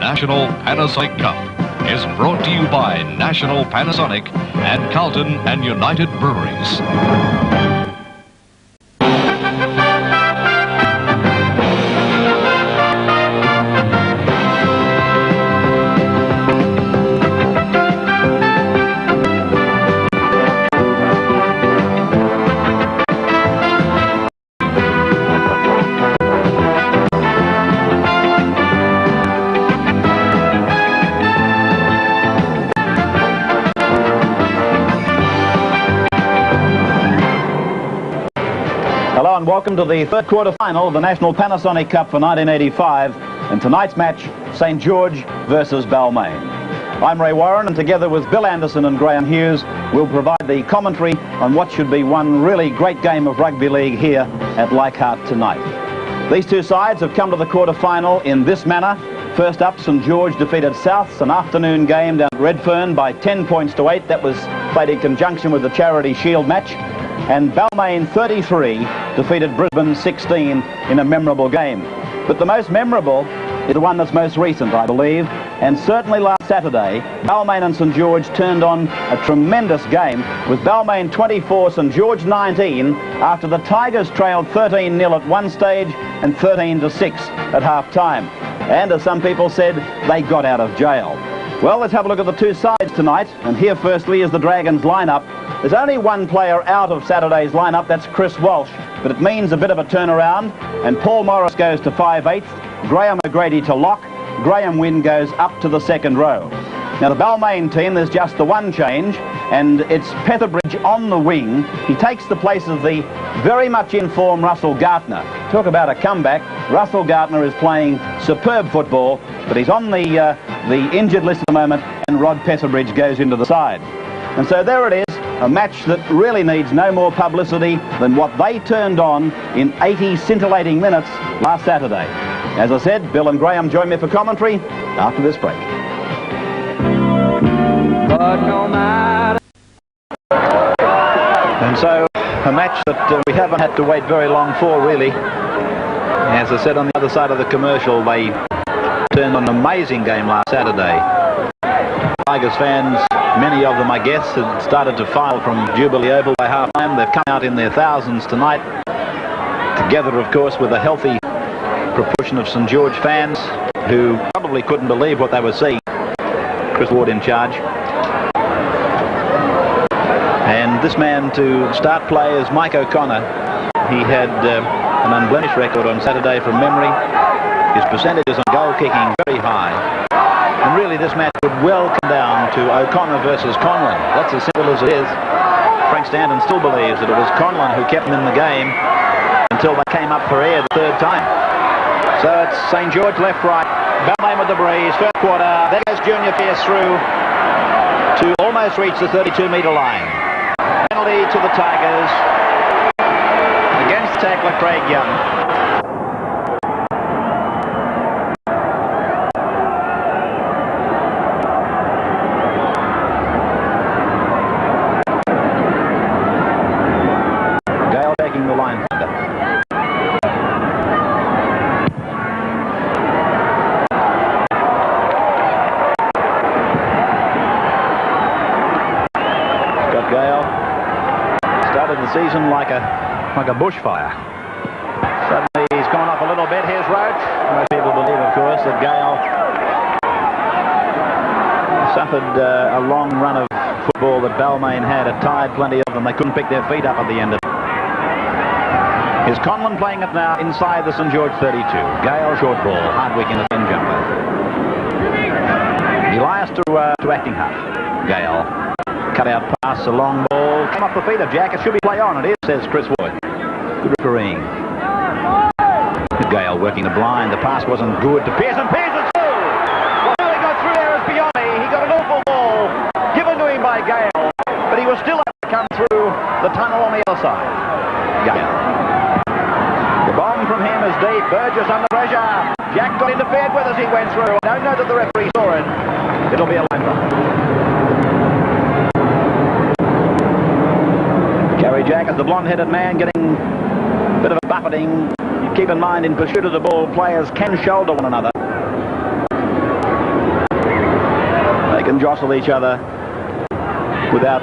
National Panasonic Cup is brought to you by National Panasonic and Carlton and United Breweries. Hello and welcome to the third quarter final of the National Panasonic Cup for 1985, and tonight's match, St. George versus Balmain. I'm Ray Warren, and together with Bill Anderson and Graeme Hughes, we'll provide the commentary on what should be one really great game of rugby league here at Leichhardt tonight. These two sides have come to the quarter final in this manner. First up, St. George defeated Souths, an afternoon game down at Redfern by 10 points to 8. That was played in conjunction with the Charity Shield match. And Balmain 33 defeated Brisbane 16 in a memorable game. But the most memorable is the one that's most recent, I believe, and certainly last Saturday, Balmain and St. George turned on a tremendous game with Balmain 24, St. George 19, after the Tigers trailed 13-0 at one stage and 13-6 at half-time. And as some people said, they got out of jail. Well, let's have a look at the two sides tonight, and here firstly is the Dragons lineup. There's only one player out of Saturday's lineup, that's Chris Walsh, but it means a bit of a turnaround, and Paul Morris goes to 5/8, Graham O'Grady to lock, Graham Wynne goes up to the second row. Now the Balmain team, there's just the one change, and it's Petherbridge on the wing. He takes the place of the very much in form Russell Gartner. Talk about a comeback. Russell Gartner is playing superb football, but he's on the injured list at the moment, and Rod Petherbridge goes into the side. And so there it is, a match that really needs no more publicity than what they turned on in 80 scintillating minutes last Saturday. As I said, Bill and Graeme join me for commentary after this break. But no matter. And so, a match that we haven't had to wait very long for, really. As I said on the other side of the commercial, they turned on an amazing game last Saturday. Tigers fans, many of them I guess, had started to file from Jubilee Oval by half-time. They've come out in their thousands tonight, together of course with a healthy proportion of St. George fans who probably couldn't believe what they were seeing. Chris Ward in charge. And this man to start play is Mike O'Connor. He had an unblemished record on Saturday from memory. His percentages on goal kicking very high. And really this match would well come down to O'Connor versus Conlon. That's as simple as it is. Frank Stanton still believes that it was Conlon who kept him in the game until they came up for air the third time. So it's St. George left-right, Balmain with the breeze, first quarter. There goes Junior Pierce through to almost reach the 32-metre line. Penalty to the Tigers against tackler Craig Young. The line under. Scott Gale started the season like a bushfire. Suddenly he's gone off a little bit. Here's Roach. Most people believe, of course, that Gale suffered a long run of football that Balmain had. It tired plenty of them. They couldn't pick their feet up at the end of it. Here's Conlon playing it now inside the St. George 32. Gale short ball, Hardwick in the thin jumper. Elias to acting half. Gale, cut out pass, a long ball, come off the feet of Jack. It should be play on. It is, says Chris Wood. Good refereeing. Gale working the blind. The pass wasn't good to Pearson. Pearson through. Well, how he got through there is beyond me. He got an awful ball given to him by Gale, but he was still able to come through the tunnel on the other side. Gale. The bomb from him is deep. Burgess under pressure. Jack got interfered with as he went through. I don't know that the referee saw it. It'll be a line run. Carry Jack as the blonde-headed man getting a bit of a buffeting. Keep in mind, in pursuit of the ball, players can shoulder one another. and jostle each other without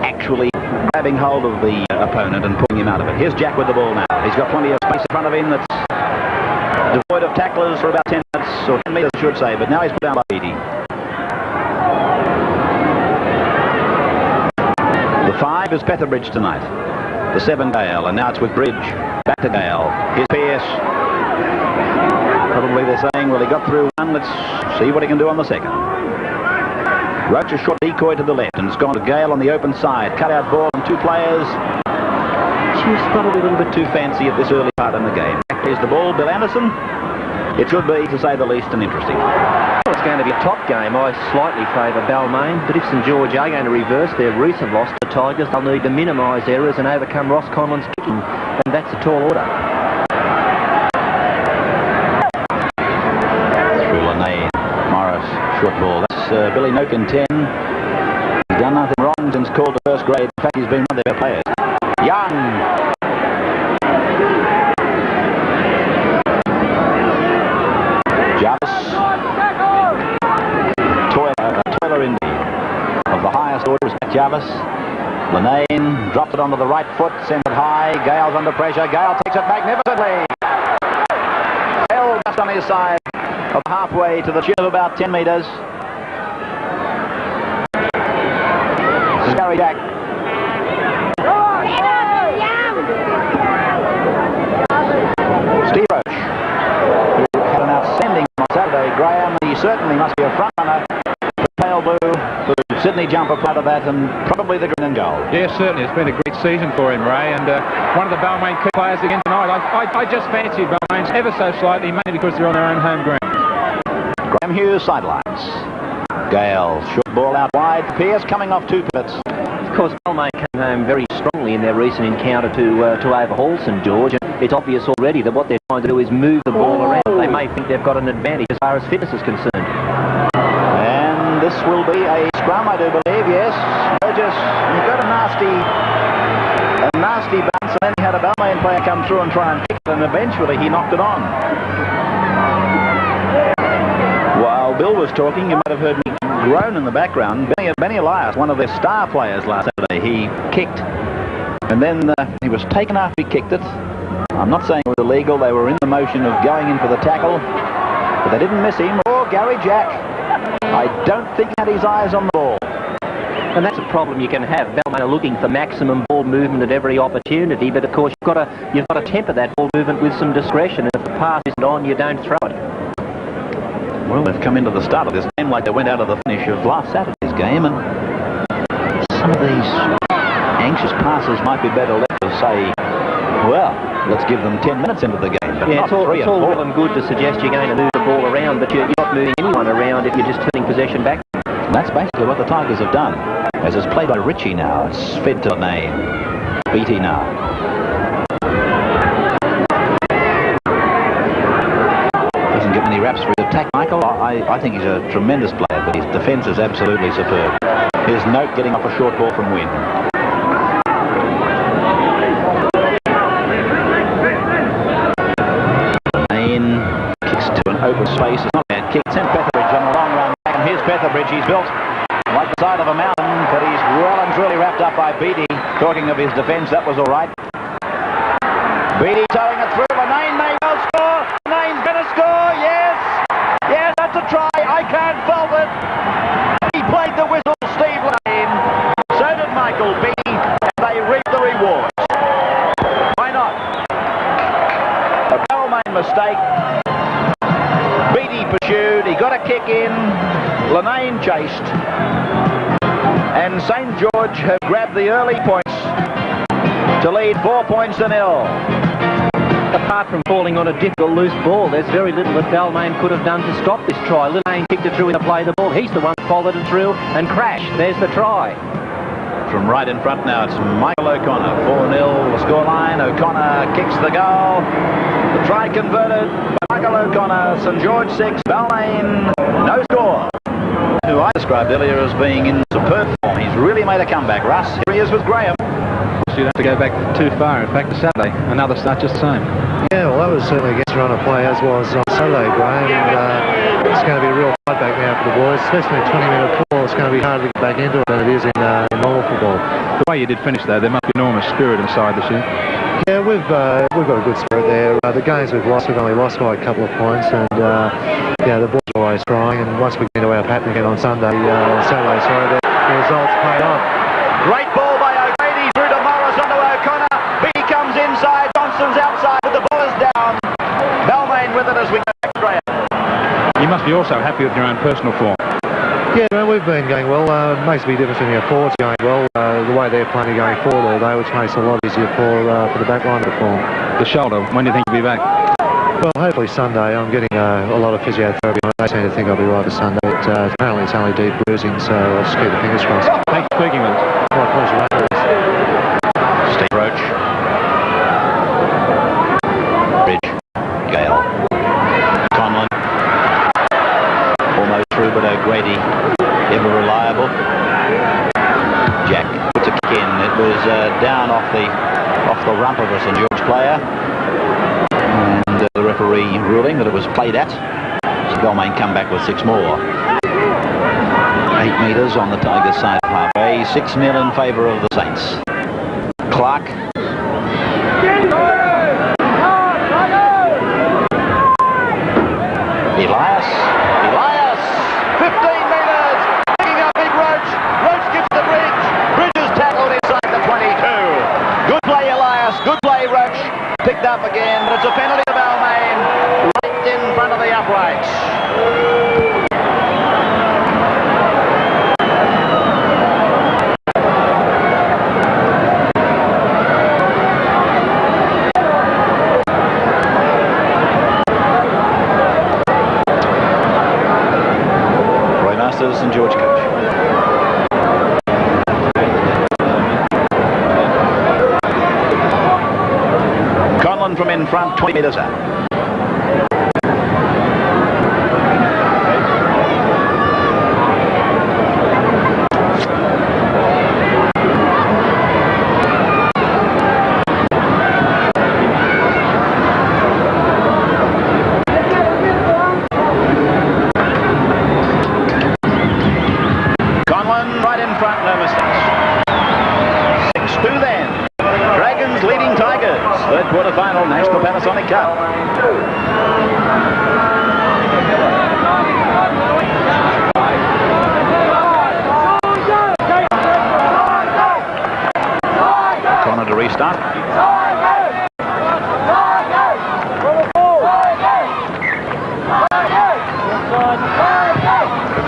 actually grabbing hold of the opponent and pulling him out of it. Here's Jack with the ball now. He's got plenty of space in front of him that's devoid of tacklers for about 10 minutes, or 10 metres I should say, but now he's put down by Beattie. The 5 is Petherbridge tonight. The 7 Gale, and now it's with Bridge. Back to Gale. Here's Pearce. Probably they're saying, well, he got through one, let's see what he can do on the second. Roach a short decoy to the left, and it's gone to Gale on the open side. Cut out ball and 2 players. She's probably a little bit too fancy at this early part in the game. Here's the ball, Bill Anderson. It should be, to say the least, an interesting. Well, it's going to be a top game. I slightly favour Balmain, but if St. George are going to reverse their recent loss to the Tigers, they'll need to minimise errors and overcome Ross Conlon's kicking, and that's a tall order. Through Lanane, Morris, short ball. That's Billy Noak in 10. He's done nothing wrong since called to first grade. In fact, he's been one of their players. Young. Jarvis. Toiler indeed. Of the highest order is Jarvis. Lanane dropped it onto the right foot, sent it high. Gale's under pressure. Gale takes it magnificently. Gale just on his side of halfway to the tune of about 10 metres. This is Gary Jack. Steve Roach, who had an outstanding on Saturday. Graeme, he certainly must be a front runner. The pale blue, the Sydney jumper part of that, and probably the green and gold. Yes, certainly. It's been a great season for him, Ray, and one of the Balmain key players again tonight. I just fancied Balmain ever so slightly, mainly because they're on their own home ground. Graeme Hughes sidelines. Gale, short ball out wide. Pearce coming off 2 pivots. Of course, Balmain came home very strongly in their recent encounter to overhaul St. George, and it's obvious already that what they're trying to do is move the ball around. They may think they've got an advantage as far as fitness is concerned. And this will be a scrum, I do believe, yes. Burgess, he got a nasty bounce, and then he had a Balmain player come through and try and kick it, and eventually he knocked it on. While Bill was talking, you might have heard me groan in the background. Benny Elias, one of their star players last Saturday, he kicked, and then he was taken after he kicked it. I'm not saying it was illegal. They were in the motion of going in for the tackle, but they didn't miss him. Or Gary Jack. I don't think he had his eyes on the ball. And that's a problem you can have. Balmain are looking for maximum ball movement at every opportunity, but of course you've got to temper that ball movement with some discretion, and if the pass isn't on, you don't throw it. Well, they've come into the start of this game like they went out of the finish of last Saturday's game, and some of these anxious passes might be better left to say, well, let's give them 10 minutes into the game, but yeah, not it's all well 4. and good to suggest you're going to move the ball around, but you're not moving anyone around if you're just turning possession back. And that's basically what the Tigers have done. As it's played by Ritchie now, it's fed to Lanane. Beattie now. Doesn't get many raps for his attack, Michael. I think he's a tremendous player, but his defence is absolutely superb. Here's Note getting off a short ball from Wynn. Lanane kicks to an open space. It's not a bad kick. Sent Petherbridge on a long run back, and here's Petherbridge. He's built like the side of a mountain, but he's well and truly wrapped up by Beattie. Talking of his defence, that was all right. Beattie towing it through. Lanane may well score. Lanane's going to score. Yes. Yes, that's a try. I can't fault it. He played the whistle, Steve Lanane. So did Michael Beattie, and they reap the rewards. Why not? A Balmain mistake. Beattie pursued. He got a kick in. Lanane chased. And St. George have grabbed the early points to lead 4 points to 0. Apart from falling on a difficult loose ball, there's very little that Balmain could have done to stop this try. Lanane kicked it through in the play the ball. He's the one that followed it through and crashed. There's the try. From right in front now, it's Michael O'Connor. 4-0 the scoreline. O'Connor kicks the goal. The try converted by Michael O'Connor. St. George 6, Balmain no score. Who I described earlier as being in superb form. He's really made a comeback, Russ. Here he is with Graeme. So you don't have to go back too far. In fact, to Saturday, another start just the same. Yeah, Yeah, well, that was certainly against run of play, as was on Saturday, Graeme. And it's going to be a real fight back now for the boys, especially in a 20-minute call. It's going to be harder to get back into it than it is in normal football. The way you did finish, though, there must be enormous spirit inside this year. Yeah, we've got a good spirit there. The games we've lost, we've only lost by a couple of points, and yeah, the boys are always trying. And once we get into our pattern again on Saturday, the results paid off. Great ball by O'Grady through to Morris onto O'Connor. B comes inside, Johnson's outside, but the ball is down. Balmain with it as we go back, Graeme. You must be also happy with your own personal form. Yeah, man, we've been going well. It makes a big difference when your forwards going well. The way they're playing going forward all day, which makes it a lot easier for the back line to perform. The shoulder, when do you think you'll be back? Well, hopefully Sunday. I'm getting a lot of physiotherapy. They seem to think I'll be right for Sunday. But apparently it's only deep bruising, so I'll just keep the fingers crossed. Thanks for speaking with us. My pleasure, mate. Steve Roach. Bridge. Gale. Conlon. Almost through, but O'Grady ever reliable. Jack puts a kick in. It was down off the rump of a St. George player. And the referee ruling that it was played at. So Balmain come back with 6 more. 8 metres on the Tigers' side of halfway. 6-0 in favour of the Saints. Clark. Elias. 15 metres. Picking up Big Roach. Roach gives the Bridge. Bridge is tackled inside the 22. Good play, Elias. Good play, Roach. Picked up again, but it's a penalty to Balmain. Right in front of the uprights. St. George coach. Conlon from in front, 20 metres out. No mistakes. 6-2 then. Dragons leading Tigers. Third quarter-final National Panasonic Cup. Connor to restart.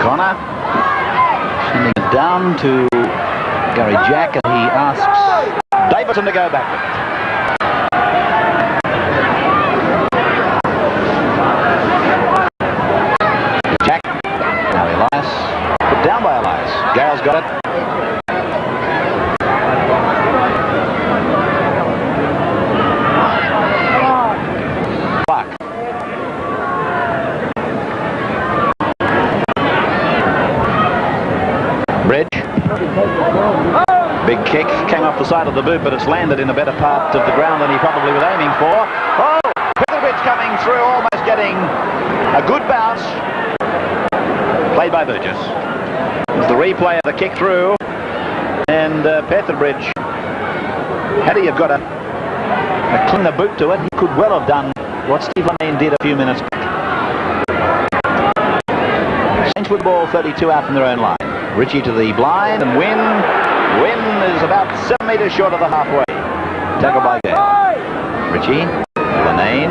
Connor. Sending it down to Gary Jack, and he asks Davidson to go back with it. Jack, now Elias, put down by Elias. Gale's got it. Clark. Bridge. Big kick, came off the side of the boot, but it's landed in a better part of the ground than he probably was aiming for. Oh, Petrovic coming through, almost getting a good bounce. Played by Burgess. There's the replay of the kick through, and Petrovic, had he have got a cleaner boot to it, he could well have done what Steve Lane did a few minutes back. Saints with ball 32 out from their own line. Ritchie to the blind, and Wynn is about 7 metres short of the halfway. Tackled by Gale. Ritchie, Lanane,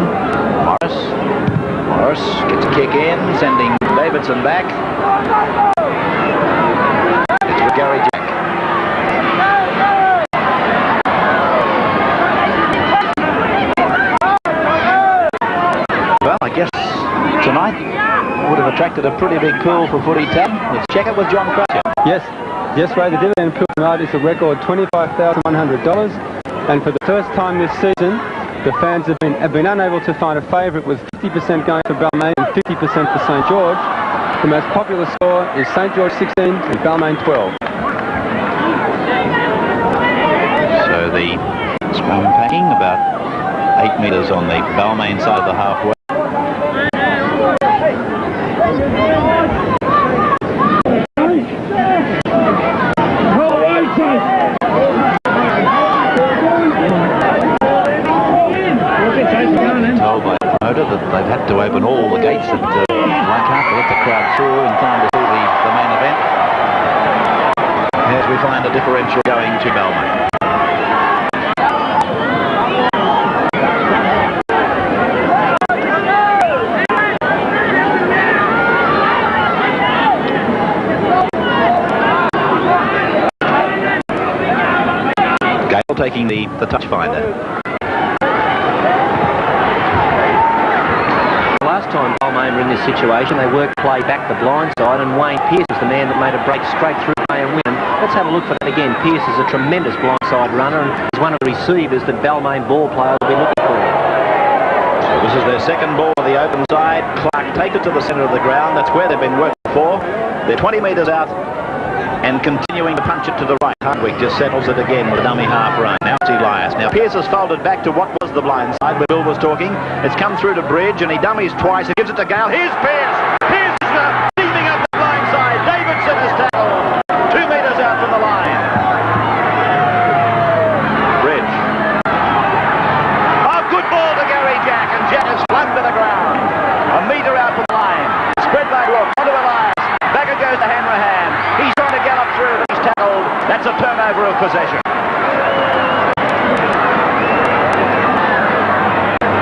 Morris gets a kick in, sending Davidson back. It's with Gary Jack. Well, I guess tonight would have attracted a pretty big pool for footy 10. Let's check it with John Crutcher. Yes, Ray, the dividend pool tonight is a record $25,100, and for the first time this season, the fans have been unable to find a favourite, with 50% going for Balmain and 50% for St. George. The most popular score is St. George 16 and Balmain 12. So the scrum packing about 8 metres on the Balmain side of the halfway. Told by the promoter that they've had to open all the gates at Leichhardt to let the crowd through in time to see the main event. As we find a differential going to Balmain. Gale taking the touch finder. Last time Balmain were in this situation, they worked play back the blind side, and Wayne Pearce was the man that made a break straight through and win. Let's have a look for that again. Pearce is a tremendous blindside runner and is one of the receivers that Balmain ball players will be looking for. So this is their second ball on the open side. Clark takes it to the centre of the ground. That's where they've been working for. They're 20 metres out and continuing to punch it to the right. Hardwick just settles it again with a dummy half run. Now it's Elias. Now Pearce has folded back to what was the blind side where Bill was talking. It's come through to Bridge and he dummies twice. He gives it to Gale. Here's Pearce. Pearce is steaming up the blind side. Davidson is tackled. 2 metres out from the line. Bridge. Oh, good ball to Gary Jack, and Jack is flung to the ground. A metre out from the line. Spread back look onto Elias. Back it goes to Hanrahan. He's trying to gallop through, but he's tackled. That's a turnover of possession.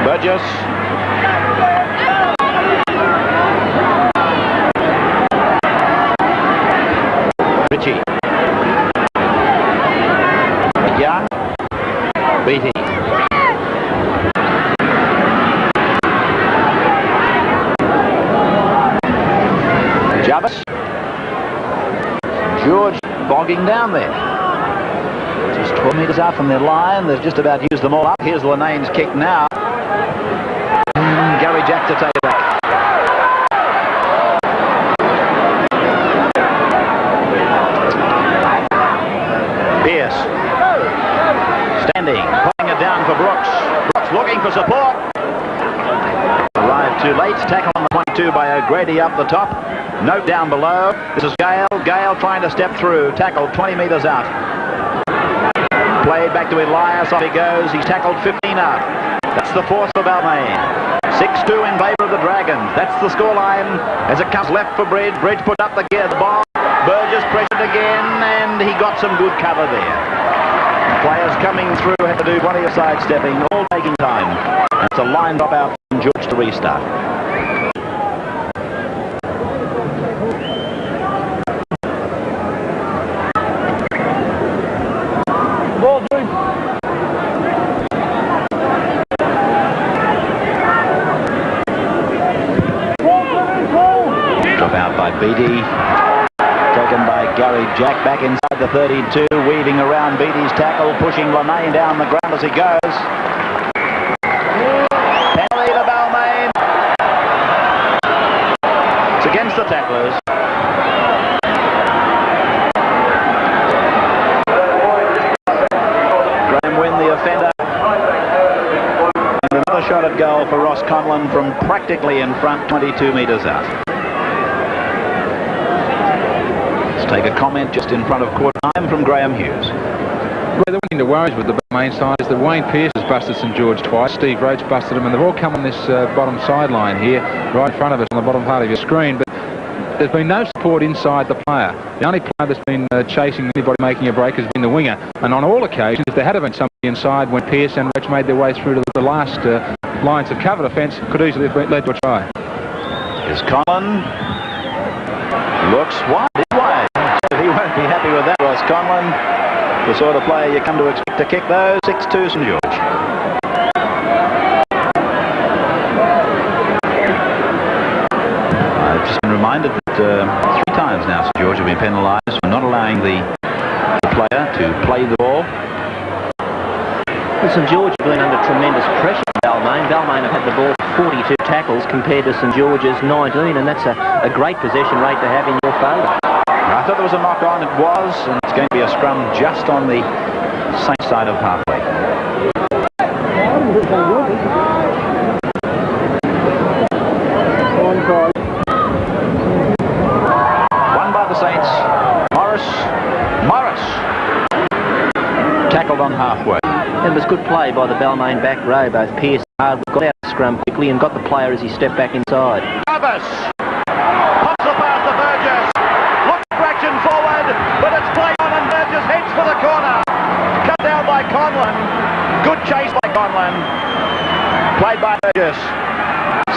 Burgess. Ritchie. Young. Beatty. Jarvis. George bogging down there. Just 12 metres out from their line. They've just about used them all up. Here's Lenane's kick now. Gary Jack to take it back. Pearce. Standing. Putting it down for Brooks. Brooks looking for support. Arrived too late. Tackle on the 22 by O'Grady up the top. Note down below. This is Gale. Gale trying to step through. Tackled 20 metres out. Played back to Elias. Off he goes. He's tackled 15 out. That's the force for Balmain. 6-2 in favour of the Dragons. That's the scoreline as it comes left for Bridge. Bridge put up the gear. The ball. Burgess pressured again, and he got some good cover there. Players coming through had to do plenty of sidestepping, all taking time. It's a line drop out from George to restart. Ball, drop out by Beatty. Taken by Gary Jack back inside the 32, weaving around Beatty's tackle, pushing Lanane down the ground as he goes. Penalty to Balmain. It's against the tacklers. Graeme Wynn, the offender. And another shot at goal for Ross Conlon from practically in front, 22 metres out. Take a comment just in front of court time from Graeme Hughes. Well, the one thing that worries with the main side is that Wayne Pearce has busted St. George twice, Steve Roach busted him, and they've all come on this bottom sideline here, right in front of us on the bottom part of your screen, but there's been no support inside the player. The only player that's been chasing anybody making a break has been the winger, and on all occasions, if there had been somebody inside when Pearce and Roach made their way through to the last lines of cover defence, could easily have led to a try. Here's Conlon. Looks wide. He won't be happy with that, Ross Conlon. The sort of player you come to expect to kick those. 6-2 St. George. I've just been reminded that 3 times now St. George have been penalised for not allowing the player to play the ball. Well, St. George have been under tremendous pressure from Balmain. Balmain have had the ball 42 tackles compared to St. George's 19, and that's a great possession rate to have in your favour. I thought there was a knock on. It was, and it's going to be a scrum just on the Saints side of halfway. on halfway. It was good play by the Balmain back row. Both Pearce and Hardwood got out of the scrum quickly and got the player as he stepped back inside. Travis pops the pass to Burgess. Looks traction forward, but it's played on and Burgess heads for the corner. Cut down by Conlon. Good chase by Conlon. Played by Burgess.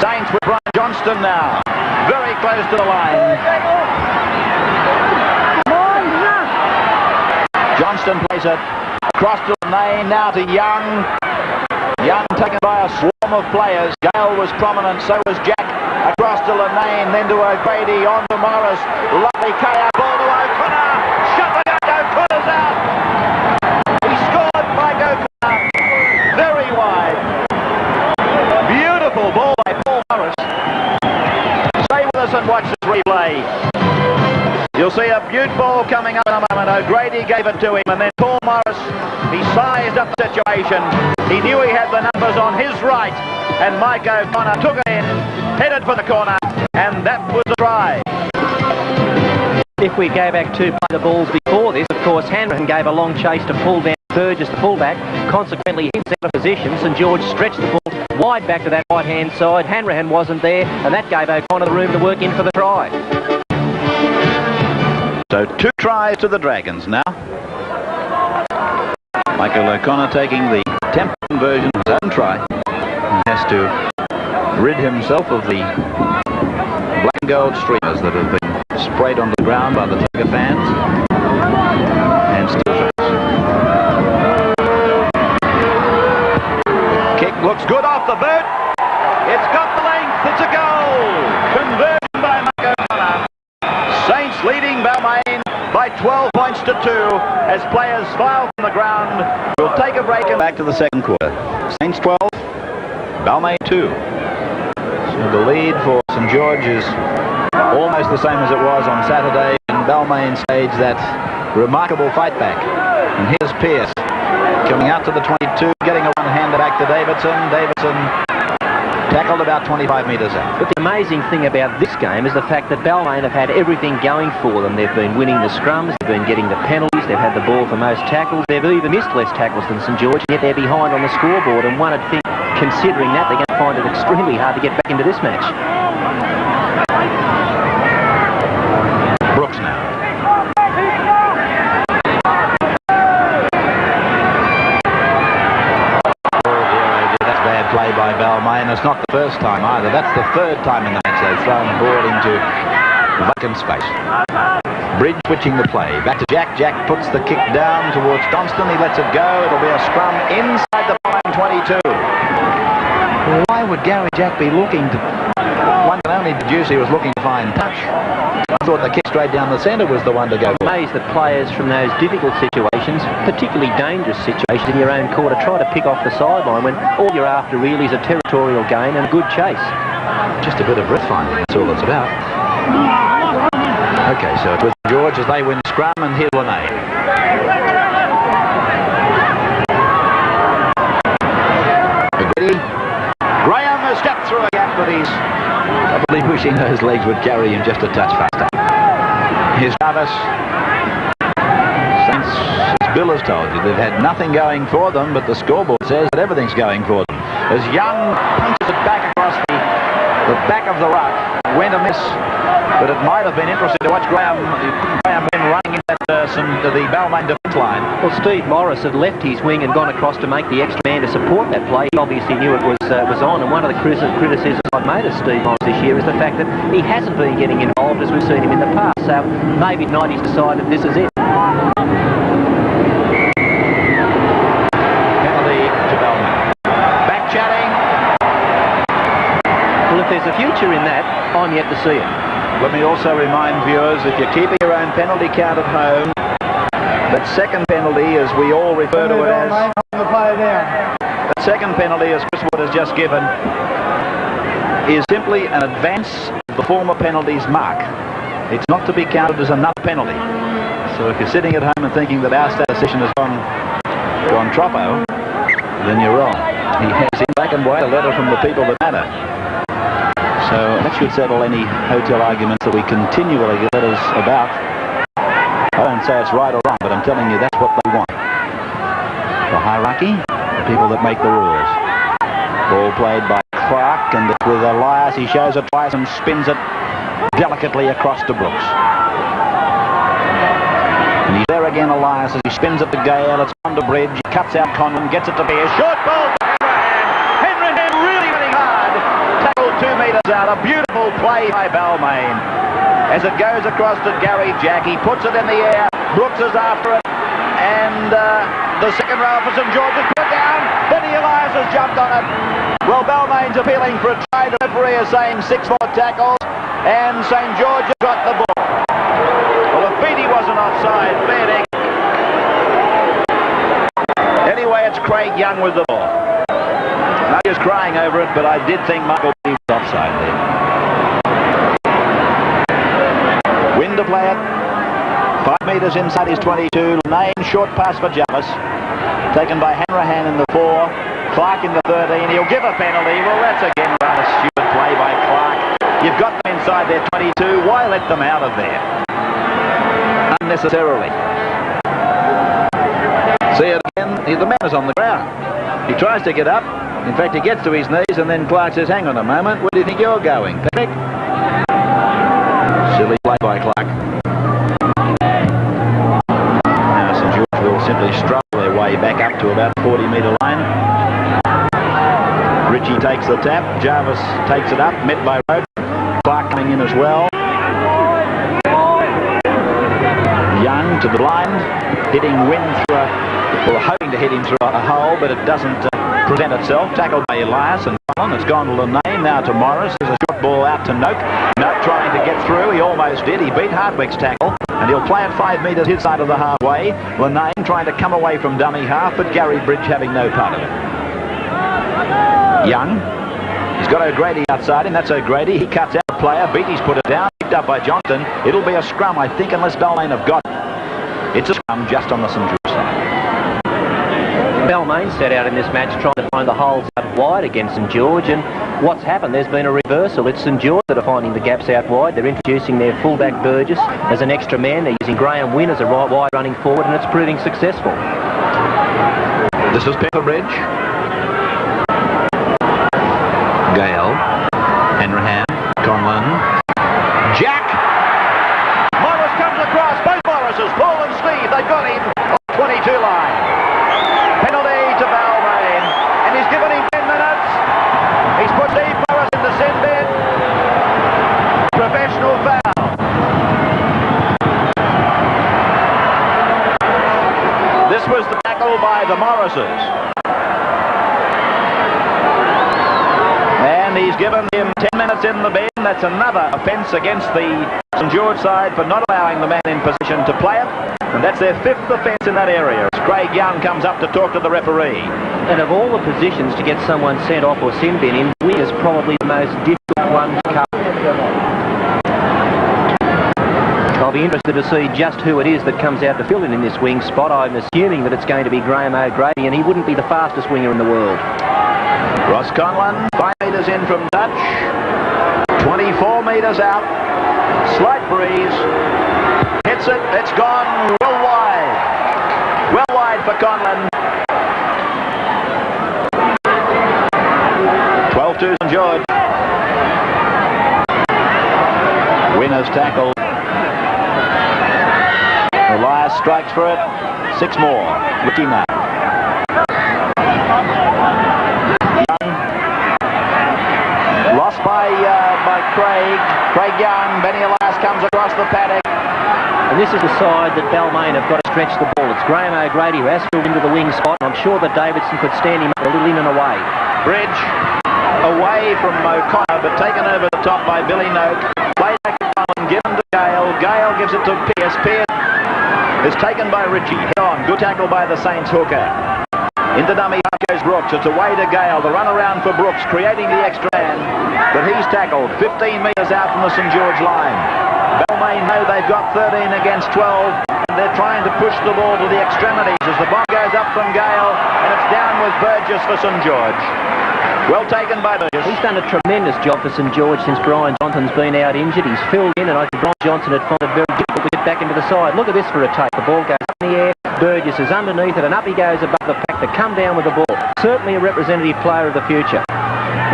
Saints with Brian Johnston now. Very close to the line. Johnston plays it across to Lane, now to Young. Young taken by a swarm of players. Gale was prominent, so was Jack. Across to Lane, then to O'Grady, on to Morris. Lovely KO ball to O'Connor. Shot by O'Connor's out. He scored by O'Connor. Very wide. Beautiful ball by Paul Morris. Stay with us and watch this replay. You'll see a beaut ball coming up in a moment. O'Grady gave it to him, and then Paul Morris, he sized up the situation. He knew he had the numbers on his right, and Mike O'Connor took it in, headed for the corner, and that was a try. If we go back to play the balls before this, of course, Hanrahan gave a long chase to pull down Burgess, the fullback. Consequently, he's out of position. St. George stretched the ball wide back to that right-hand side. Hanrahan wasn't there, and that gave O'Connor the room to work in for the try. So 2 tries to the Dragons now. Michael O'Connor taking the temp version of his own try. He has to rid himself of the black and gold streamers that have been sprayed on the ground by the Tiger fans. And still tries. The kick looks good off the boot. It's got the length. It's a goal. Conversion by Mike O'Connor. Saints leading Balmain by 12 points to 2 as players file from the ground. We'll take a break and back to the second quarter. Saints 12, Balmain 2. So the lead for St. George is almost the same as it was on Saturday, and Balmain staged that remarkable fight back. And here's Pearce coming out to the 22, getting a one-hander back to Davidson. Davidson tackled about 25 metres out. But the amazing thing about this game is the fact that Balmain have had everything going for them. They've been winning the scrums, they've been getting the penalties, they've had the ball for most tackles, they've even missed less tackles than St. George, yet they're behind on the scoreboard, and one would think, considering that, they're going to find it extremely hard to get back into this match. Brooks now. Play by Balmain. It's not the first time either. That's the third time in the match they've thrown the ball into vacant space. Bridge switching the play. Back to Jack. Jack puts the kick down towards Johnston. He lets it go. It'll be a scrum inside the Balmain 22. Why would Gary Jack be looking to... One can only deduce he was looking to find touch. I thought the kick straight down the centre was the one to go for. I'm amazed that players from those difficult situations, particularly dangerous situations in your own quarter, try to pick off the sideline when all you're after really is a territorial gain and a good chase. Just a bit of breath finding, that's all it's about. Okay, so it was George as they win scrum, and here's Lene. Graeme has stepped through a gap, but he's probably wishing those legs would carry him just a touch faster. Here's Travis. Saints, as Bill has told you, they've had nothing going for them, but the scoreboard says that everything's going for them. As Young punches it back across the back of the ruck, went a miss, but it might have been interesting to watch Graeme then running into the Balmain defence line. Well, Steve Morris had left his wing and gone across to make the extra man to support that play. He obviously knew it was on, and one of the criticisms I've made of Steve Morris this year is the fact that he hasn't been getting involved as we've seen him in the past. So maybe tonight he's decided this is it. Penalty to Balmain. Back chatting. Well, if there's a future in that, I'm yet to see it. Let me also remind viewers, if you're keeping your own penalty count at home, that second penalty, as we all refer to it as, that second penalty, as Chris Wood has just given, is simply an advance of the former penalty's mark. It's not to be counted as another penalty. So if you're sitting at home and thinking that our statistician has gone troppo, then you're wrong. He has in black and white a letter from the people that matter. So that should settle any hotel arguments that we continually get letters about. I won't say it's right or wrong, but I'm telling you that's what they want. the hierarchy, the people that make the rules. Ball played by Clark, and with Elias, he shows it twice and spins it delicately across to Brooks. And he's there again, Elias, as he spins it to Gale. It's on to Bridge. He cuts out Conlon, gets it to Pierce. Short ball to Henry really running hard. Tackled 2 metres out. A beautiful play by Balmain. As it goes across to Gary Jack, he puts it in the air. Brooks is after it. And the second row for St. George is put down. Benny Elias has jumped on it. Well, Balmain's appealing for a try. The referee is saying 6 more tackles. And St. George has got the ball. Well, if Beattie wasn't offside, fair dinkum. Anyway, it's Craig Young with the ball. No use crying over it, but I did think Michael Beattie was offside there. Win to play it. 5 metres inside his 22. Lane, short pass for Jarvis. Taken by Hanrahan in the 4. Clark in the 13. He'll give a penalty. Well, that's again rather stupid play by Clark. You've got them inside their 22. Why let them out of there? Unnecessarily. See it again. The man is on the ground. He tries to get up. In fact, he gets to his knees, and then Clark says, hang on a moment. Where do you think you're going, Panic? Silly play by Clark. Now St. George will simply struggle their way back up to about 40-metre line. Ritchie takes the tap. Jarvis takes it up, met by Roach. Clark coming in as well. Young to the blind, hitting Wynn through hoping to hit him through a hole, but it doesn't present itself. Tackled by Elias and Conlon. It's gone to Lane, now to Morris. There's a short ball out to Noak. Noak trying to get through. He almost did. He beat Hardwick's tackle, and he'll play it 5 metres his side of the halfway. Lane trying to come away from dummy half, but Gary Bridge having no part of it. Young. He's got O'Grady outside him. That's O'Grady. He cuts out the player. Beattie's put it down. Picked up by Johnston. It'll be a scrum, I think, unless Balmain have got it. It's a scrum just on the St. George side. Balmain set out in this match trying to find the holes out wide against St. George, and what's happened? There's been a reversal. It's St. George that are finding the gaps out wide. They're introducing their fullback Burgess as an extra man. They're using Graeme Wynn as a right wide running forward, and it's proving successful. This is Pepperbridge. Gale, Hanrahan, Conlon, Jack! Morris comes across, both Morrises, Paul and Steve, they've got him on 22 line. Penalty to Balmain, and he's given him 10 minutes. He's put Steve Morris in the sin bin. Professional foul. This was the tackle by the Morrises. And he's given him 10 minutes in the bin. That's another offence against the St. George side for not allowing the man in position to play it. And that's their 5th offence in that area. As Craig Young comes up to talk to the referee. And of all the positions to get someone sent off or sin bin in, wing is probably the most difficult one to cover. I'll be interested to see just who it is that comes out to fill in this wing spot. I'm assuming that it's going to be Graeme O'Grady, and he wouldn't be the fastest winger in the world. Ross Conlon, 5 metres in from Dutch, 24 metres out, slight breeze, hits it, it's gone well wide for Conlon. 12-2 St. George. Winners tackled. Elias strikes for it, 6 more, Ricky now. Lost by Craig Young. Benny Elias comes across the paddock. And this is the side that Balmain have got to stretch the ball. It's Graeme O'Grady who has filled into the wing spot. I'm sure that Davidson could stand him up a little in and away. Bridge away from O'Connor, but taken over the top by Billy Noak. Play back to Conlon, given to Gale. Gale gives it to Pierce. Pierce is taken by Ritchie. Head on. Good tackle by the Saints hooker. Into dummy half goes Brooks. It's away to Gale. The run around for Brooks, creating the extra man. But he's tackled 15 metres out from the St. George line. Balmain know they've got 13 against 12. And they're trying to push the ball to the extremities as the ball goes up from Gale. And it's down with Burgess for St. George. Well taken by Burgess. He's done a tremendous job for St. George since Brian Johnson's been out injured. He's filled in, and I think Brian Johnson had found it very difficult to get back into the side. Look at this for a take. The ball goes up in the air. Burgess is underneath it, and up he goes above the pack to come down with the ball. Certainly a representative player of the future.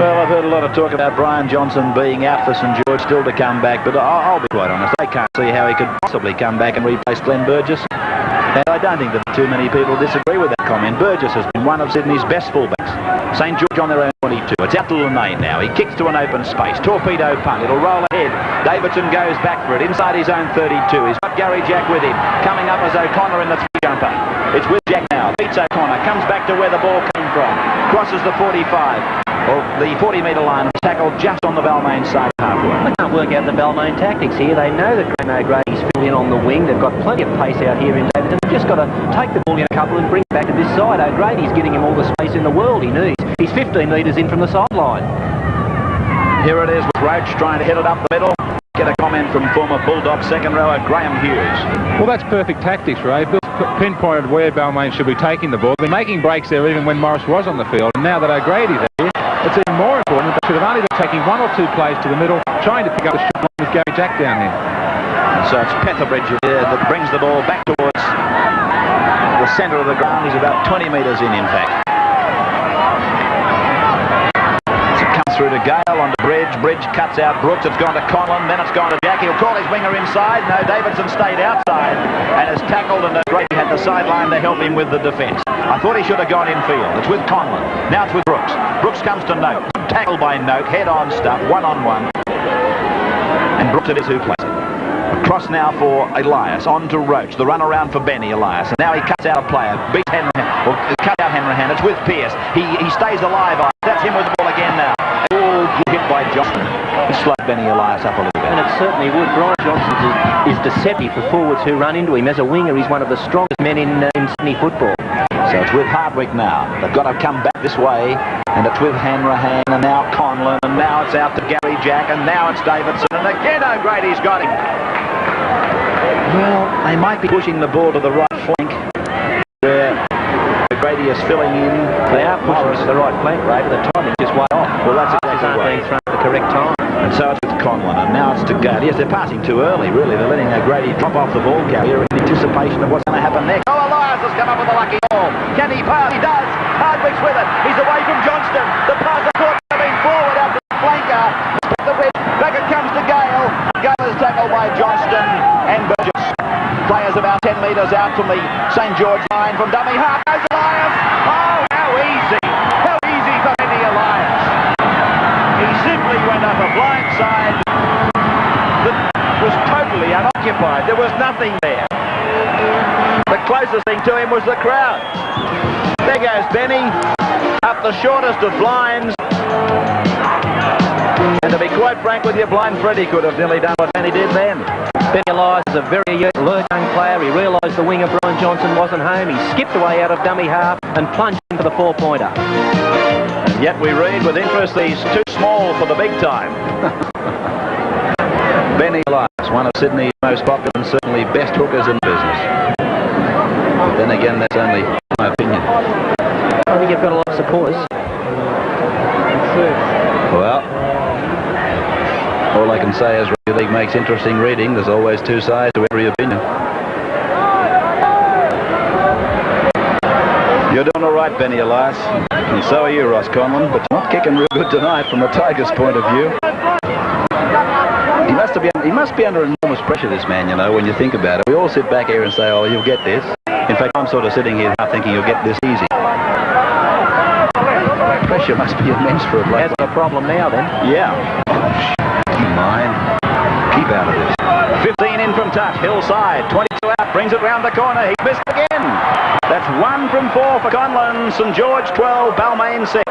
Well, I've heard a lot of talk about Brian Johnson being out for St. George, still to come back, but I'll be quite honest, I can't see how he could possibly come back and replace Glenn Burgess. And I don't think that too many people disagree with that comment. Burgess has been one of Sydney's best fullbacks. St. George on their own 22. It's out to Lanane now. He kicks to an open space. Torpedo punt. It'll roll ahead. Davidson goes back for it inside his own 32. He's got Gary Jack with him. Coming up as O'Connor in the three-jumper. It's with Jack now. Beats O'Connor. Comes back to where the ball came from. Crosses the 45. Well, the 40-metre line was tackled just on the Balmain side halfway. They can't work out the Balmain tactics here. They know that Graeme O'Grady's filled in on the wing. They've got plenty of pace out here in Davidson. They've just got to take the ball in a couple and bring it back to this side. O'Grady's getting him all the space in the world he needs. He's 15 metres in from the sideline. Here it is with Roach trying to hit it up the middle. Get a comment from former Bulldog second rower Graeme Hughes. Well, that's perfect tactics, Ray. Bill pinpointed where Balmain should be taking the ball. They're making breaks there even when Morris was on the field. And now that O'Grady's here, it's even more important. They should have only been taking one or two plays to the middle, trying to pick up the shot line with Gary Jack down here. And so it's Petherbridge here that brings the ball back towards the centre of the ground. He's about 20 metres in fact. Through to Gale, on the Bridge. Bridge cuts out Brooks. It's gone to Conlon. Then it's gone to Jack. He'll call his winger inside. No, Davidson stayed outside and is tackled, and O'Grady had the sideline to help him with the defence. I thought he should have gone infield. It's with Conlon. Now it's with Brooks. Brooks comes to Note. Tackled by Note. Head-on stuff. One-on-one. And Brooks it is who plays it. Across now for Elias. On to Roach. The run around for Benny Elias. And now he cuts out a player. Beats Hanrahan. Or cut out Hanrahan. It's with Pearce. He stays alive. That's him with the ball again now. Oh, hit by Johnson. It slowed Benny Elias up a little bit. And it certainly would. Brian Johnson is deceptive for forwards who run into him. As a winger, he's one of the strongest men in Sydney football. So it's with Hardwick now. They've got to come back this way. And it's with Hanrahan, and now Conlon, and now it's out to Gary Jack, and now it's Davidson, and again O'Grady's got him. Well, they might be pushing the ball to the right flank, where O'Grady is filling in. They are pushing to the right flank, Ray, but the timing just way off. Well, that's exactly right. Being thrown at the correct time. And so it's with Conlon, and now it's to Gale. Yes, they're passing too early, really. They're letting O'Grady drop off the ball carrier in anticipation of what's going to happen next. Oh, Elias has come up with a lucky ball. Can he pass? He does. Hardwick's with it. He's away from Johnston. The pass is caught coming forward out to the flanker. Back it comes to Gale. Gale is tackled by Johnston and Burgess. Players about 10 metres out from the St. George line from dummy half. Goes Elias. Oh, how easy. How easy for Benny Elias. He simply went up a blind side that was totally unoccupied. There was nothing there. The closest thing to him was the crowd. There goes Benny, up the shortest of blinds. And to be quite frank with you, Blind Freddie could have nearly done what Benny did then. Benny Elias is a very alert young player. He realised the winger Brian Johnson wasn't home. He skipped away out of dummy half and plunged in for the four-pointer. And yet we read with interest he's too small for the big time. Benny Elias, one of Sydney's most popular and certainly best hookers in business. But then again, that's only my opinion. I think you've got a lot of supporters. Well, all I can say is Rugby League makes interesting reading. There's always two sides to every opinion. You're doing all right, Benny Elias. And so are you, Ross Conlon, but you're not kicking real good tonight from the Tigers' point of view. He must be under enormous pressure, this man, you know, when you think about it. We all sit back here and say, oh, you'll get this. In fact, I'm sort of sitting here now thinking you'll get this easy. Pressure must be immense for a player. Has a problem now, then. Yeah. Keep mind. Keep out of this. 15 in from touch. Hillside. 22 out. Brings it round the corner. He missed again. That's 1 from 4 for Conlon. St. George 12. Balmain 6.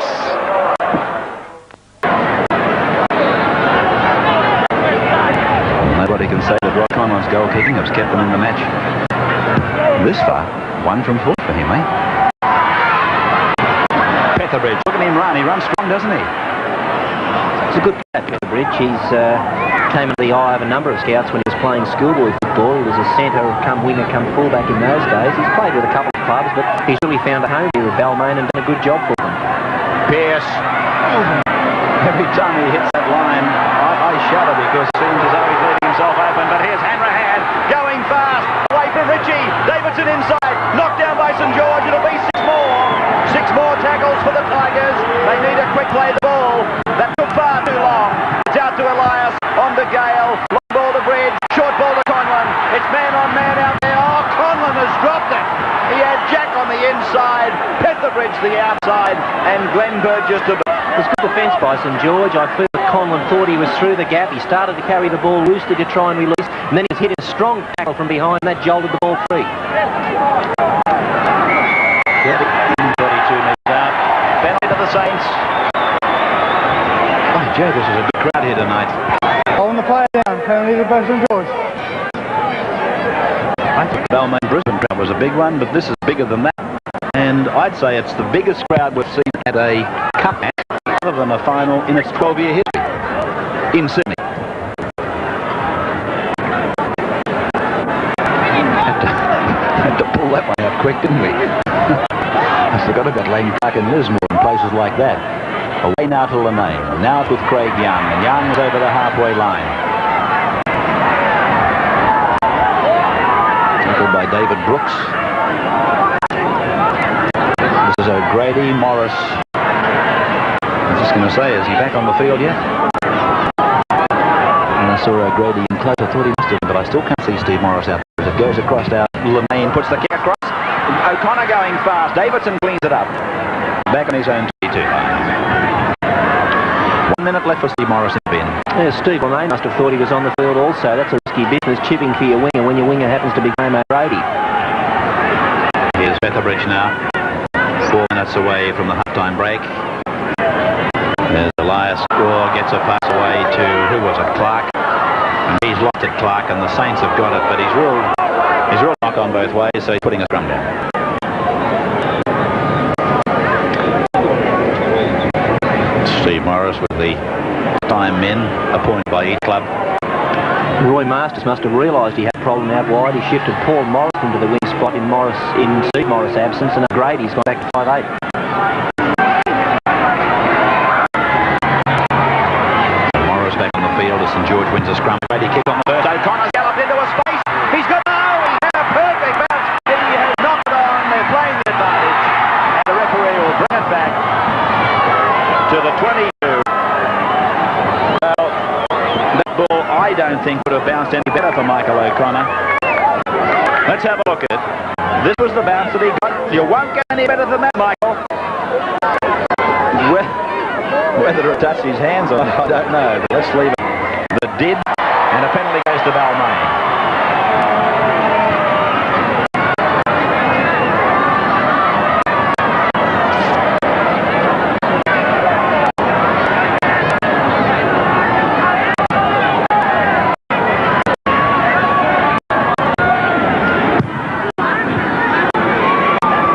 Nobody can say that Ross Conlon's goal kicking has kept them in the match this far. 1 from 4 for him, eh? Petherbridge. Look at him run. He runs strong, doesn't he? It's a good player, Petherbridge. He's came into the eye of a number of scouts when he was playing schoolboy football. He was a centre, come winger, come fullback in those days. He's played with a couple of clubs, but he's really found a home here with Balmain and done a good job for them. Pearce. Every time he hits that line, I shudder because it seems as though he's leaving himself open. But here's Hanrahan going fast. Away from Richie. Davidson inside. Knocked tackles for the Tigers. They need to quick play the ball. That took far too long. It's out to Elias, on to Gale. Long ball to Bridge, short ball to Conlon. It's man on man out there. Oh, Conlon has dropped it. He had Jack on the inside, Petherbridge the outside, and Glenn Burgess to... It was good defence by St. George. I feel that Conlon thought he was through the gap. He started to carry the ball loosely to try and release, and then he was hitting a strong tackle from behind, and that jolted the ball free. 32 metres out. Penalty to the Saints. Oh, Joe, this is a big crowd here tonight. Holding the player down. Penalty to St. George. I think the Balmain Brisbane crowd was a big one, but this is bigger than that. And I'd say it's the biggest crowd we've seen at a cup match other than a final in its 12-year history in Sydney. Had to pull that one out quick, didn't we? I forgot about Lane Park and Lismore and places like that. Away now to Lanane. Now it's with Craig Young, and Young's over the halfway line. Tackled by David Brooks. This is O'Grady, Morris. I was just going to say, is he back on the field yet? And I saw O'Grady in close. I thought he must have, but I still can't see Steve Morris out there. As it goes across now, Lanane puts the kick across. O'Connor going fast. Davidson cleans it up. Back on his own 22 line. 1 minute left for Steve Morris in the bin. Yeah, Steve Balmain must have thought he was on the field also. That's a risky business, chipping for your winger when your winger happens to be Graeme O'Grady. Here's Petherbridge now. 4 minutes away from the half-time break. There's Elias. Gets a pass away to, who was it, Clark? And he's lost at Clark, and the Saints have got it, but he's ruled knock on both ways, so he's putting a scrum down. Steve Morris with the time men appointed by each club. Roy Masters must have realised he had a problem out wide. He shifted Paul Morris into the wing spot in Steve Morris' absence, and O'Grady's gone back to 5'8". Morris back on the field as St. George wins a scrum. Ready kick on the first. O'Connor's galloped into a space. He's got he had a perfect bounce. He has knocked it on. They're playing the advantage. And the referee will bring it back to the 22. Well, that ball I don't think would have bounced any better for Michael O'Connor. Let's have a look at it. This was the bounce that he got. You won't get any better than that, Michael. Whether it touched his hands or not, I don't know. But let's leave it. That did, and a penalty goes to Balmain.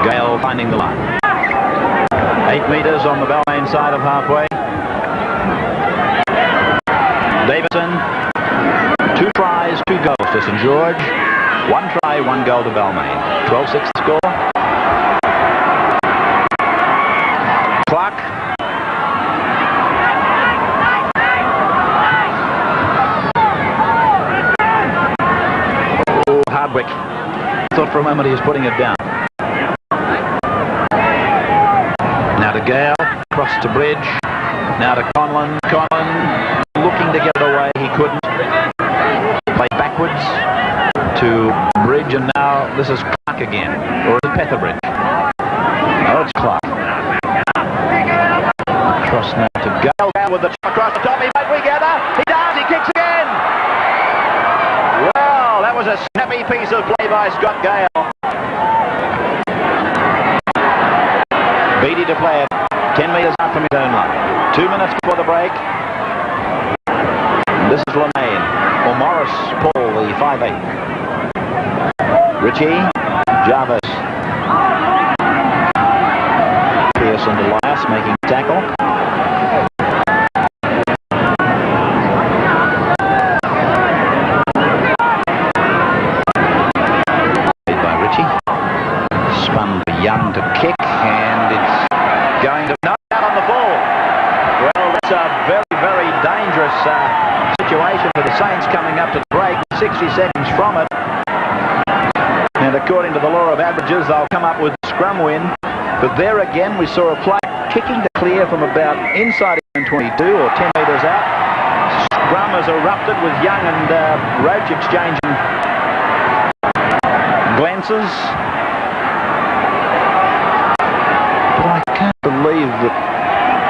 Gale finding the line. 8 metres on the Balmain side of halfway. Davidson, 2 tries, 2 goals to St. George. 1 try, 1 goal to Balmain. 12-6 score. Clark. Oh, Hardwick. Thought for a moment he was putting it down. Now to Gale, across to Bridge. Now to Conlon. Conlon looking to get it away, he couldn't. Play backwards to Bridge, and now this is Clark again. Or is it Petherbridge? Oh, it's Clark. Across now to Gale. Gale with the across the top. He might regather. He does. He kicks again. Well, that was a snappy piece of play by Scott Gale. Beatty to play it. 10 metres out from his own line. 2 minutes before the break. This is Lanane, or Morris Paul, the 5'8". Ritchie, Jarvis. Pearson to Elias making the tackle. Played by Ritchie. Spun to Young to kick, and it's going to knock out on the ball. Well, that's a very, very dangerous situation for the Saints coming up to the break. 60 seconds from it. And according to the law of averages, they'll come up with a scrum win. But there again, we saw a player kicking to clear from about inside his own 22 or 10 metres out. Scrum has erupted with Young and Roach exchanging glances. But I can't believe that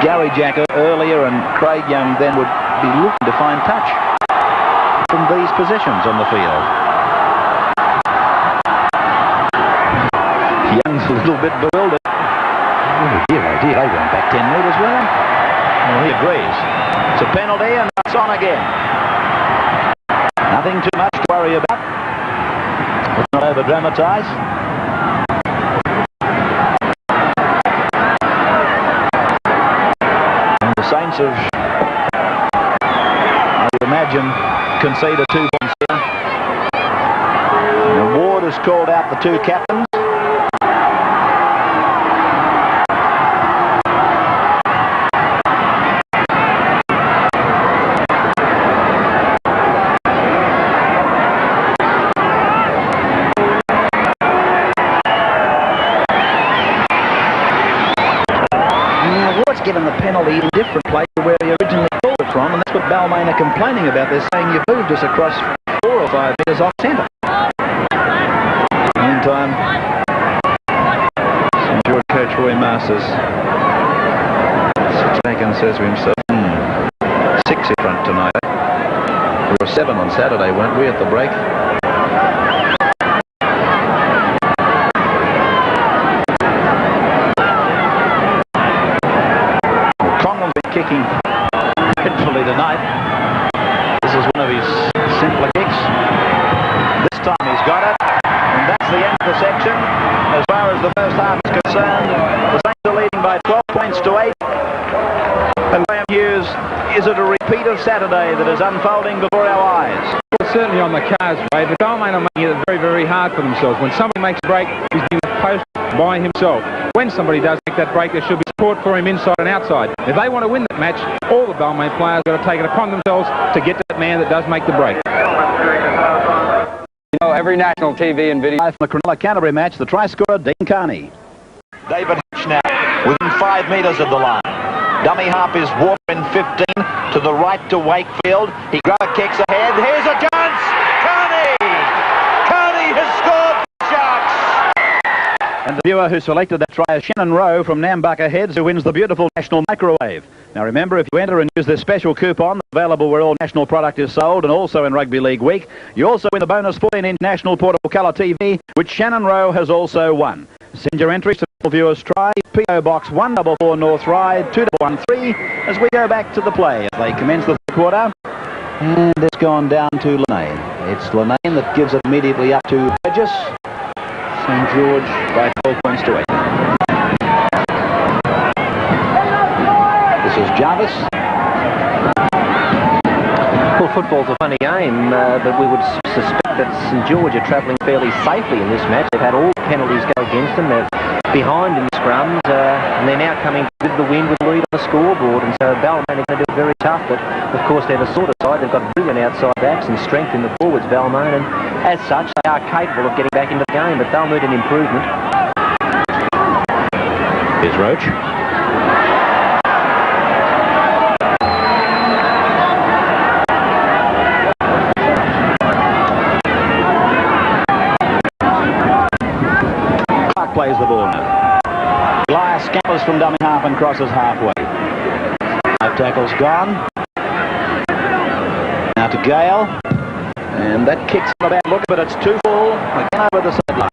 Gary Jacker earlier and Craig Young then would be looking to find touch from these positions on the field. Young's a little bit bewildered. Oh dear, they went back 10 metres, were they? Well, he agrees. It's a penalty and it's on again. Nothing too much to worry about. Let's not over-dramatise. And the Saints have, I would imagine, conceded 2 points here. And Ward has called out the 2 captains. Given the penalty in a different place to where he originally called it from, and that's what Balmain are complaining about. They're saying you've moved us across 4 or 5 metres off centre. Meantime, St. George coach Roy Masters sits back and says to himself, 6 in front tonight. We were 7 on Saturday, weren't we, at the break? Kicking dreadfully tonight. This is one of his simpler kicks. This time he's got it, and that's the end of the section. As far as the first half is concerned, the Saints are leading by 12 points to 8. And Graeme Hughes, is it a repeat of Saturday that is unfolding before our eyes? Well, certainly on the cards, Ray, but Balmain are making it very, very hard for themselves. When somebody makes a break, he's doing a post by himself. When somebody does make that break, there should be support for him inside and outside. If they want to win that match, all the Balmain players have got to take it upon themselves to get to that man that does make the break. You know, every national TV and video. From the Cronulla-Canterbury match, the try scorer, Dean Carney. David Hatch now, within 5 metres of the line. Dummy half is Walker in 15 to the right to Wakefield. He grabber kicks ahead. Here's a chance! Carney! Carney has scored for Sharks! And the viewer who selected that try is Shannon Rowe from Nambucca Heads, who wins the beautiful National Microwave. Now remember, if you enter and use this special coupon available where all national product is sold and also in Rugby League Week, you also win the bonus 14-inch National Portable Colour TV, which Shannon Rowe has also won. Send your entries to Viewers Try, P.O. Box 144 North Ryde 2113 as we go back to the play. They commence the third quarter, and it's gone down to Linane. It's Linane that gives it immediately up to Burgess. St. George by 12 points to 8. This is Jarvis. Well, football's a funny game, but we would suspect that St. George are travelling fairly safely in this match. They've had all the penalties go against them. They're behind in the scrums, and they're now coming with the win with the lead on the scoreboard. And so Balmain are going to do it very tough, but of course they're the sort of side. They've got brilliant outside backs and strength in the forwards, Balmain, and as such they are capable of getting back into the game, but they'll need an improvement. Here's Roach. Plays the ball now. Elias scampers from dummy half and crosses halfway. 5 tackles gone. Now to Gale. And that kicks on a bad look, but it's too full. Again over the sideline.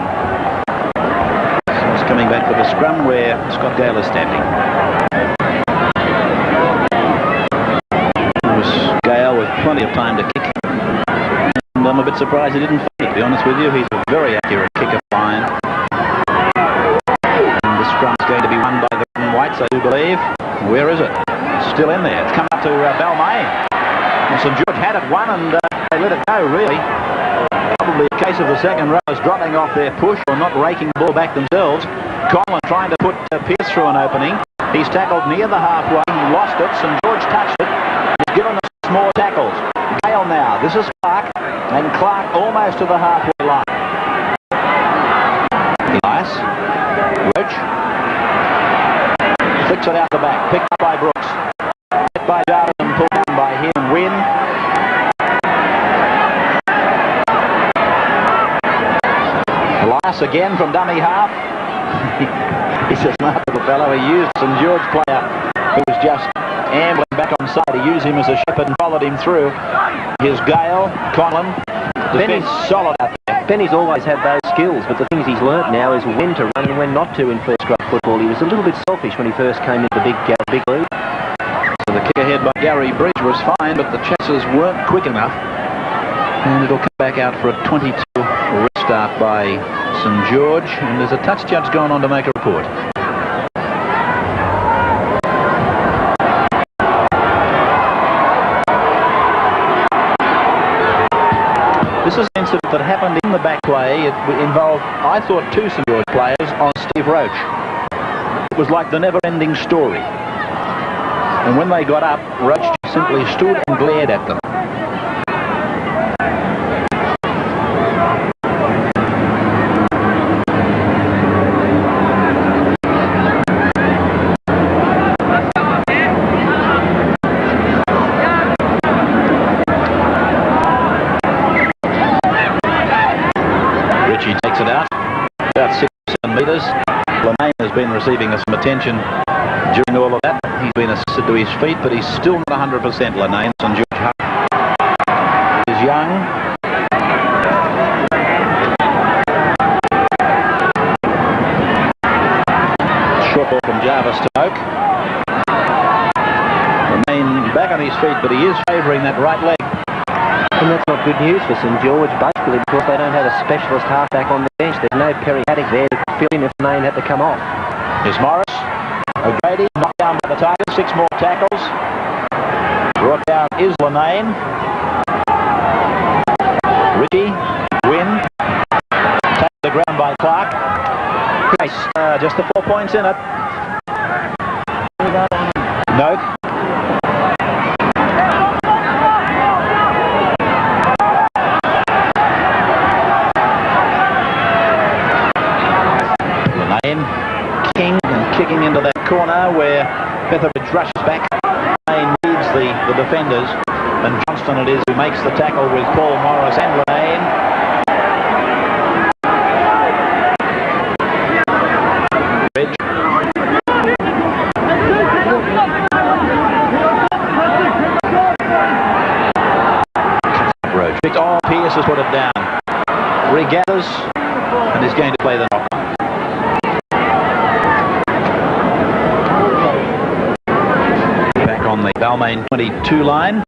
So it's coming back for the scrum where Scott Gale is standing. It was Gale with plenty of time to kick. And I'm a bit surprised he didn't fight, to be honest with you. He's a very accurate kicker fine. Scrum's going to be won by the Red and Whites, I do believe. Where is it? It's still in there. It's come up to Balmain. And St. George had it won, and they let it go, really. Probably a case of the second rowers dropping off their push or not raking the ball back themselves. Conlon trying to put Pearce through an opening. He's tackled near the halfway. He lost it. St. George touched it. He's given us more tackles. Gale now. This is Clark. And Clark almost to the halfway line. Elias. Roach. Kicks it out the back. Picked up by Brooks. Hit by Jarvis and pulled down by him. Win. Elias again from dummy half. He's a smart little fellow. He used St. George player who was just ambling back on side. He used him as a shepherd and followed him through. Here's Gale, Conlon. Defence solid out there. Benny's always had those skills, but the things he's learnt now is when to run and when not to in first grade football. He was a little bit selfish when he first came into the big league. So the kick ahead by Gary Bridge was fine, but the chases weren't quick enough. And it'll come back out for a 22 restart by St. George. And there's a touch judge going on to make a report. This is an incident that happened in the back way. It involved, I thought, two St. George players on Steve Roach. It was like the never-ending story. And when they got up, Roach simply stood and glared at them. Takes it out, about 6 or 7 metres. Balmain has been receiving some attention during all of that. He's been assisted to his feet, but he's still not 100%. Lanane, St. George is young. Short ball from Jarvis to Oak. Lanane back on his feet, but he is favouring that right leg. And that's not good news for St. George, basically, because they don't have a specialist halfback on the bench. There's no Perry Haddock there to fill in if Main had to come off. Here's Morris. O'Grady knocked down by the Tigers. 6 more tackles. Brought down is Lanane. Ritchie. Win. Taken to the ground by Clark. Just the 4 points in it. Note. King and kicking into that corner where Featherbridge rushes back. Lanane leads the defenders, and Johnston it is who makes the tackle with Paul Morris and Lanane. Roach. Oh, Pearce has put it down. Regathers and is going to play the knock on. On the Balmain 22 line.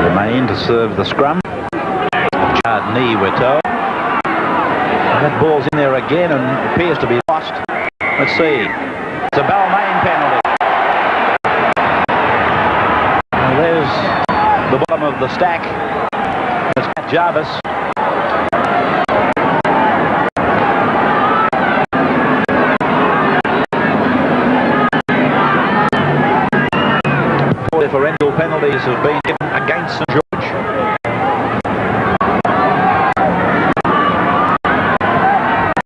Remain to serve the scrum. Hard knee, we're told. And that ball's in there again and appears to be lost. Let's see. It's a Balmain penalty. And there's the bottom of the stack. It's Matt Jarvis. Four differential penalties have been given against St. George.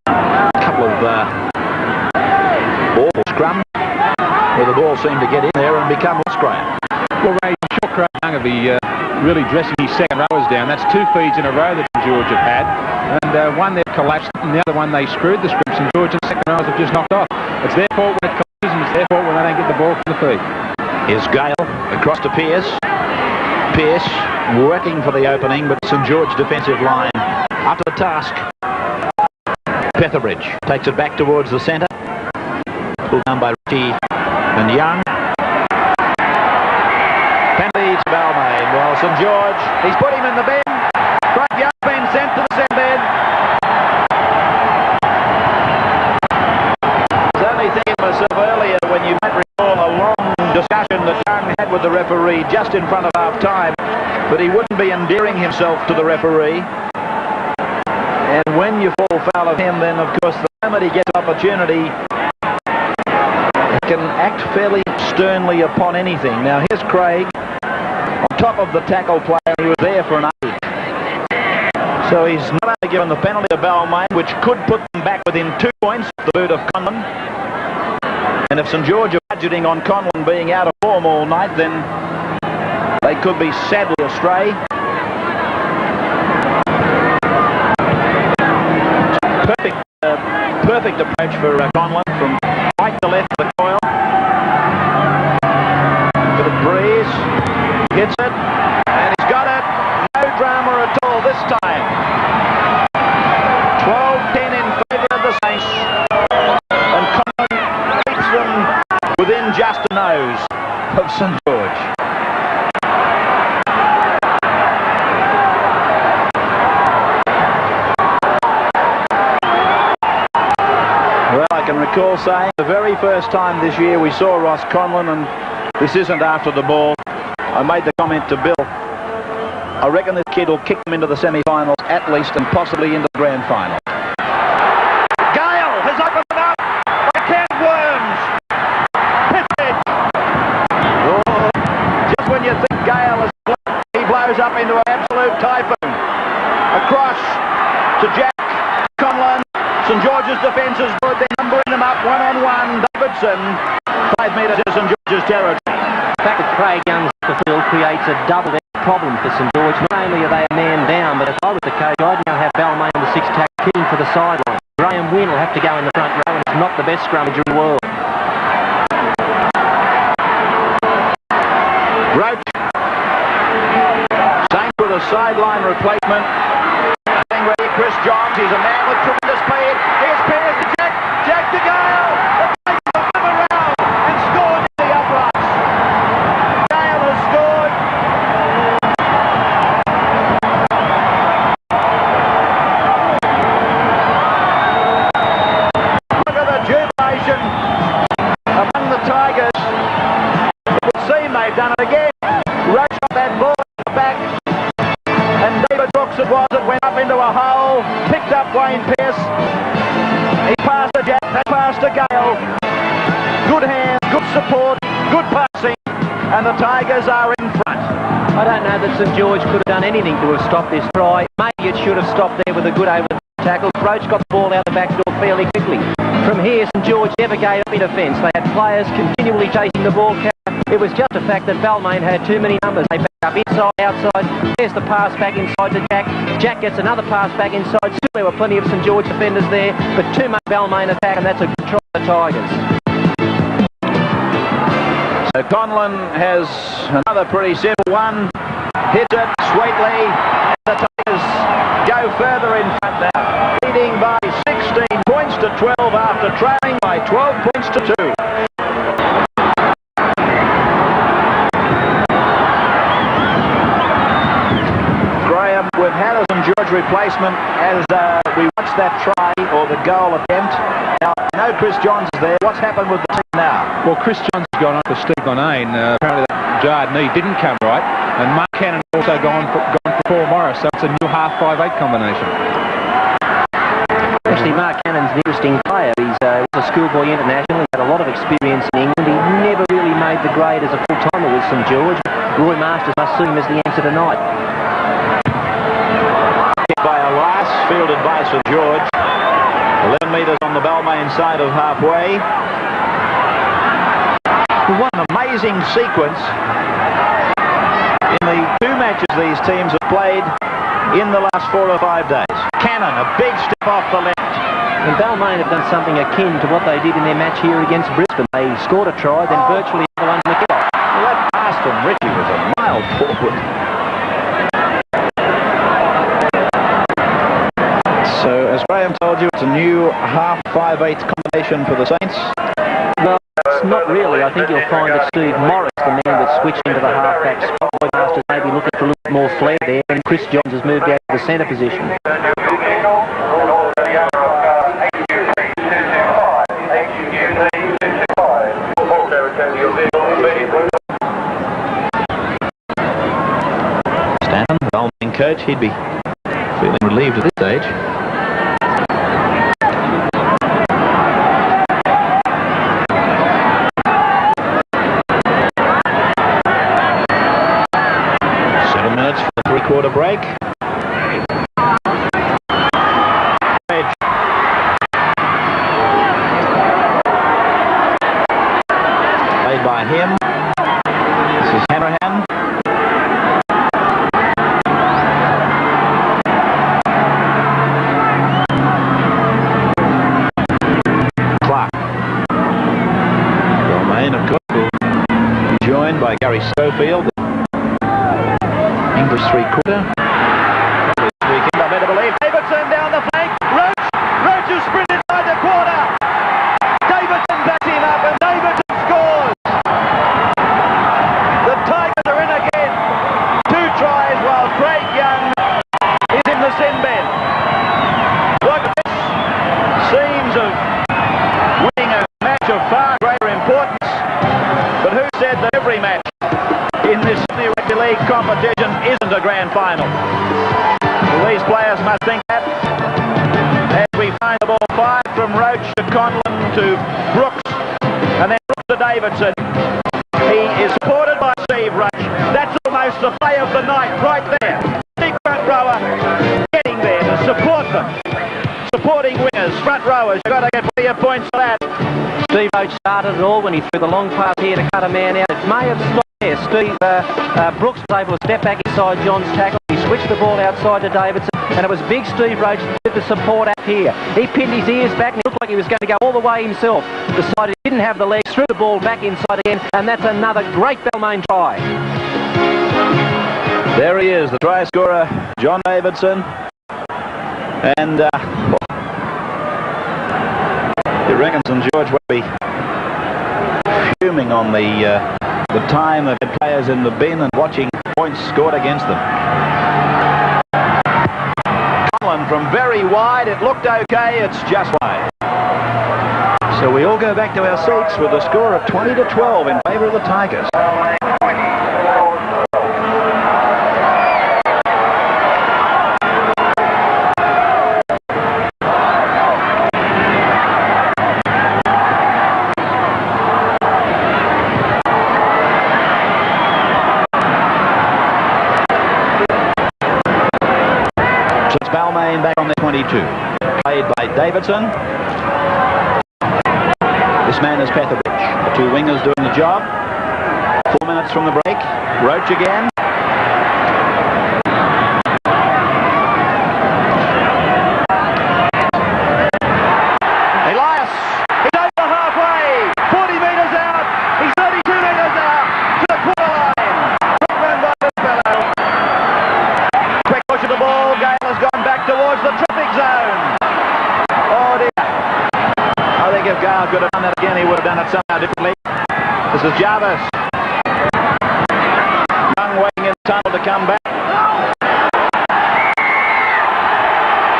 A couple of awful scrum where the ball seemed to get in there and become lost, Graeme. Well, Ray, sure Craig Young will be really dressing his second rowers down. That's 2 feeds in a row that St. George have had. And one they've collapsed, and the other one they screwed the script. St. George and the second rowers have just knocked off. It's their fault when it collapses, and it's their fault when they don't get the ball from the feed. Here's Gale across to Pearce. Pearce working for the opening, but St. George defensive line up to the task. Featherbridge takes it back towards the centre. Pulled down by Ritchie and Young. Penalty to Balmain. Well, St. George, he's put him in the bin. Craig Young's been sent to the centre bin. I was only thinking to myself earlier when you might recall a long discussion that Young had with the referee just in front of half-time, but he wouldn't be endearing himself to the referee. And when you fall foul of him, then of course the moment he gets opportunity, he can act fairly sternly upon anything. Now here's Craig. top of the tackle play. He was there for an 8. So he's not only given the penalty to Balmain, which could put them back within 2 points of the boot of Conlon. And if St. George are budgeting on Conlon being out of form all night, then they could be sadly astray. Perfect approach for Conlon from right to left of the coil. Bit of breeze, hits it, and he's got it. No drama at all this time. 12-10 in favour of the Saints, and Conlon beats them within just a nose of St. George. Well, I can recall saying the very first time this year we saw Ross Conlon, and this isn't after the ball, I made the comment to Bill, I reckon this kid will kick them into the semi-finals at least, and possibly into the grand final. Gale has opened it up like a can of worms. Pitch. Oh, just when you think Gale is flat, he blows up into an absolute typhoon. Across to Jack Conlon. St. George's defence is good. They're numbering them up one-on-one. Davidson, 5 metres to St. George's territory. The fact that Craig Young's the field creates a double problem for St. George. Not only are they a man down, but if I was the coach, I'd now have Balmain in the 6 tack kicking for the sideline. Graeme will have to go in the front row, and it's not the best scrummager in the world. Roach. Saints with a sideline replacement. Getting ready, Chris Johns. He's a man with tremendous speed. Here's Pierce to Jack. Jack to Gale. The Saints have come around and scored in the uprights. Gale has scored. Look at the jubilation among the Tigers. It would seem they've done it again. Roach got that ball at the back, and David Brooks it was. It went up into a hole, picked up Wayne Pearce. He passed to Jack, that pass to Gale. Good hands, good support, good passing, and the Tigers are in front. I don't know that St. George could have done anything to have stopped this try. Maybe it should have stopped there with a good over tackle. Roach got the ball out the back door fairly quickly. From here, St. George never gave up in defence. They had players continually chasing the ball carrier. It was just a fact that Balmain had too many numbers. They back up inside, outside. There's the pass back inside to Jack. Jack gets another pass back inside. Still, there were plenty of St. George defenders there, but too much Balmain attack, and that's a good try for the Tigers. So Conlon has another pretty simple one. Hits it sweetly. And the Tigers go further in front now. Leading by 16 points to 12 after trailing by 12 points to 2. Graeme, we've had a St. George replacement as we watch that try or the goal attempt. Now, I know Chris Johns is there. What's happened with the team now? Well, Chris Johns has gone on for Steve Balmain. Apparently that jarred knee didn't come right. And Mark Cannon also gone for Paul Morris. So it's a new half 5-8 combination. Actually, Mark Cannon's an interesting player. He's was a schoolboy international. He had a lot of experience in England. He never really made the grade as a full-timer with St. George. Roy Masters must see him as the answer tonight. Kick by Elias, fielded by St. George. 11 metres on the Balmain side of halfway. What an amazing sequence in the 2 matches these teams have played in the last 4 or 5 days. Cannon, a big step off the left. And Balmain have done something akin to what they did in their match here against Brisbane. They scored a try, then virtually the one from the kickoff. Well, that pass from Richie was a mile forward. So, as Graeme told you, it's a new half 5-8 combination for the Saints. Well, it's not really. I think you'll find that Steve Morris, the man that switched into the half-back spot, Roy Masters may be looking for a little bit more flair there, and Chris Johns has moved out to the centre position. Stanton, the Balmain coach, he'd be feeling relieved at this stage. quarter break. Edge. Played by him. This is Hanrahan. Clark. Balmain, of course, will be joined by Gary Schofield. English three-quarter. This weekend, I better believe. Davidson down the flank. Roach has sprinted by the quarter. Davidson backs him up and Davidson scores. The Tigers are in again. 2 tries while Craig Young is in the sin bin. Look at this. Seems of winning a match of far greater importance. But who said that every match in this Rugby League competition isn't a grand final? Well, these players must think that as we find the ball fired from Roach to Conlon to Brooks and then Brooks to Davidson. He is supported by Steve Roach. That's almost the play of the night right there. Big front rower getting there to support them. Supporting wingers, front rowers, you've got to get plenty of points for that. Steve Roach started it all when he threw the long pass here to cut a man out. It may have stopped there. Brooks was able to step back inside John's tackle. He switched the ball outside to Davidson, and it was big Steve Roach with the support up here. He pinned his ears back and it looked like he was going to go all the way himself. Decided he didn't have the legs, threw the ball back inside again, and that's another great Balmain try. There he is, the try scorer, John Davidson. And you reckon St. George will be fuming on the time they've had players in the bin and watching points scored against them. Conlon from very wide, it looked okay, it's just wide. So we all go back to our seats with a score of 20-12 in favour of the Tigers. Balmain back on the 22. Played by Davidson. This man is Petherbridge. The 2 wingers doing the job. 4 minutes from the break. Roach again. Elias. He's over halfway. 40 metres out. He's 32 metres out to the quarter line. Quick run by this fellow. Quick push of the ball. Gale has gone back towards the traffic zone. Oh dear. I think if Gale could have done that again, he would have done it somehow differently. This is Jarvis. Young waiting in the tunnel to come back.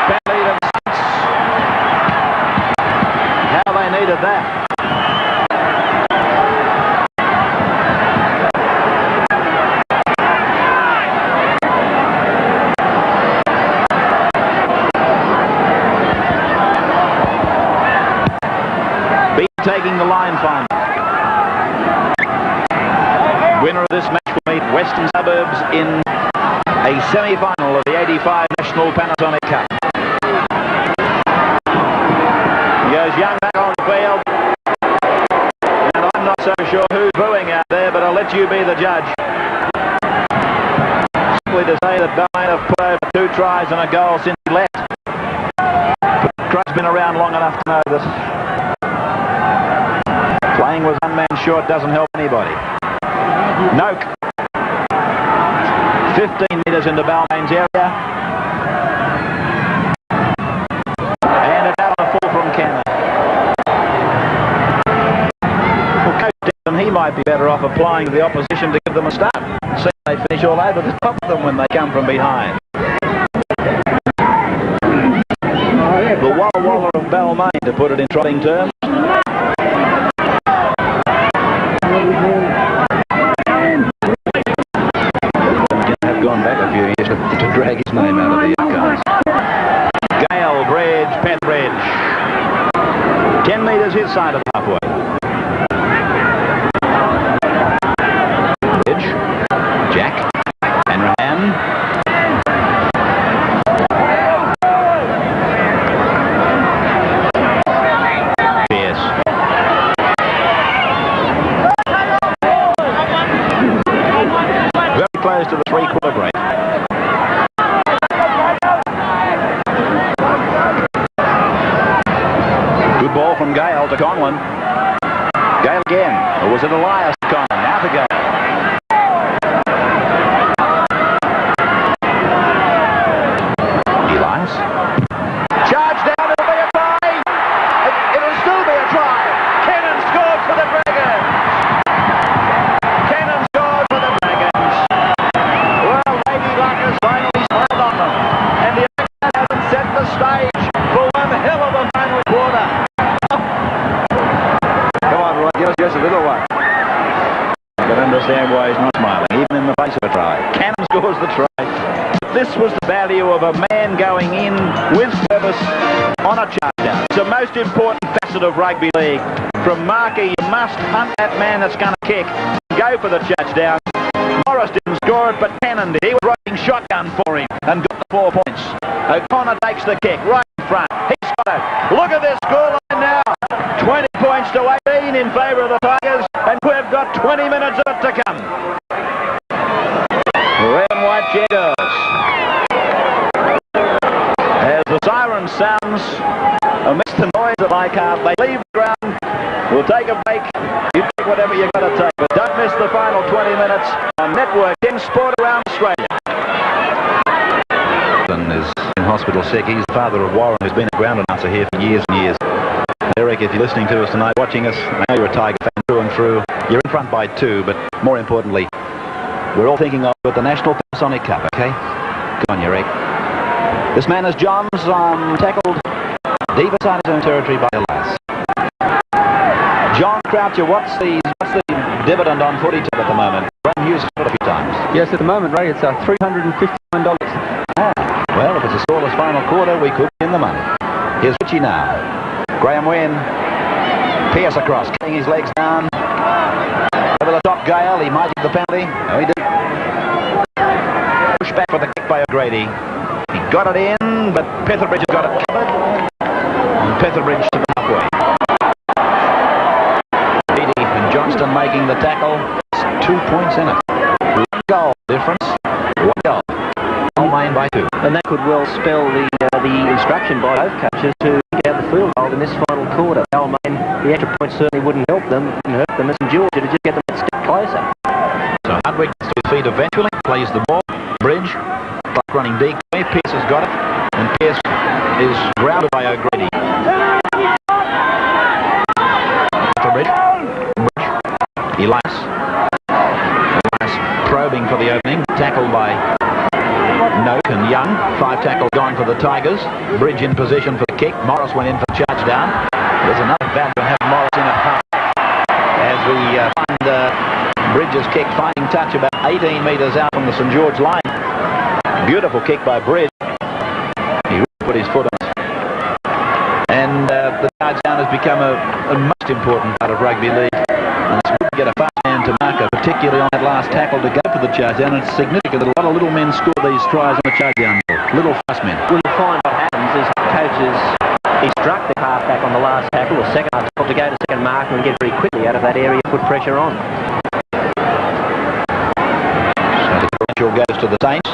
Bentley and Saints. How they needed that. Taking the line final. Winner of this match will meet Western Suburbs in a semi-final of the 85 National Panasonic Cup. He goes Young back on the field. And I'm not so sure who's booing out there, but I'll let you be the judge. Simply to say that Balmain have put over 2 tries and a goal since he left. Crut's been around long enough to know that playing with 1 man short doesn't help anybody. Noak. 15 metres into Balmain's area. And it's out on a full from Cannon. Well, Coach Denton, he might be better off applying to the opposition to give them a start. See if they finish all over the top of them when they come from behind. The Walla Walla of Balmain, to put it in trotting terms. Have gone back a few years to drag his name out of the archives. Gale, Bridge, Petherbridge. 10 metres his side of the halfway. Bridge, Jack, Hanrahan, from Gale to Conlon. Gale again. Or was it Elias to Conlon? Now to Gale. Elias. Charge down, it'll be a try. It'll still be a try. Kennan scores for the Dragons. Kennan scores for the Dragons. Well, Lady Luck has finally smiled on them. And the American hasn't set the stage for one hell of a final quarter. Come on, Roy, give us just a little one. I can understand why he's not smiling, even in the face of a try. Cannon scores the try. This was the value of a man going in with purpose on a charge down. It's the most important facet of rugby league. From marker, you must hunt that man that's going to kick. Go for the charge down. Morris didn't score it, but Cannon did. He was riding shotgun for him and got the 4 points. O'Connor takes the kick right in front. He's got it. Look at this scoreline now. 20 points to 18 in favour of the Tigers, and we've got 20 minutes of it to come. Red and white checkers. As the siren sounds, amidst the noise at Leichhardt, they leave the ground. We'll take a break. You take whatever you got to take, but don't miss the final 20 minutes on Network in Sport around Australia. Is in hospital sick. He's the father of Warren, who's been a ground announcer here for years and years. Eric, if you're listening to us tonight, watching us, I know you're a Tiger fan through and through. You're in front by 2, but more importantly, we're all thinking of the National Panasonic Cup, okay? Come on, Eric. This man is Johns, tackled deep inside his own territory by Elias. John Croucher, what's the dividend on footy tip at the moment? Graeme Hughes has got a few times. Yes, at the moment, Ray, it's $359. Well, if it's a scoreless final quarter, we could be in the money. Here's Richie now. Graeme Wynn. Pierce across, cutting his legs down. Over the top, Gale. He might get the penalty. No, he didn't. Push back for the kick by O'Grady. He got it in, but Petherbridge has got it covered. And Petherbridge to the halfway. Beattie and Johnston making the tackle. 2 points in it. 1 goal difference. 1 goal. Balmain by 2. And that could well spell the instruction by both coaches to get out the field goal in this final quarter. Balmain, the extra point certainly wouldn't help them. Didn't hurt them. St. George to just get them a step closer. So Hardwick gets to his feet eventually. Plays the ball. Bridge. Clock running deep. Pierce has got it. And Pierce is grounded by O'Grady. Bridge. Elias. Probing for the opening. Tackled by Noak and Young. 5 tackles gone for the Tigers. Bridge in position for the kick. Morris went in for the charge down. There's another bad to have Morris in at half. As we find Bridge's kick finding touch about 18 metres out from the St. George line. Beautiful kick by Bridge. He really put his foot on it. And the charge down has become a most important part of rugby league. And it's good to get a fast man to marker, particularly on that last tackle to go for the charge down. And it's significant that a lot of little men score these tries on the charge down. Little fast men. Well, you find what happens is coaches instruct the halfback on the last tackle or second half to go to second marker and get very quickly out of that area, put pressure on. So the differential goes to the Saints.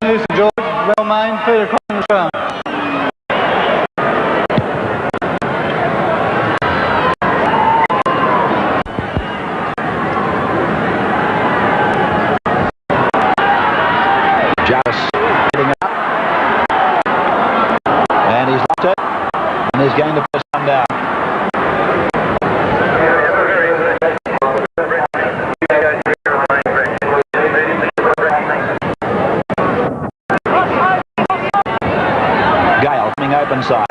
St. George, Balmain, feet across the scrum. Jarvis getting it up. And he's lost it. And he's going to first come down. Gale coming open side.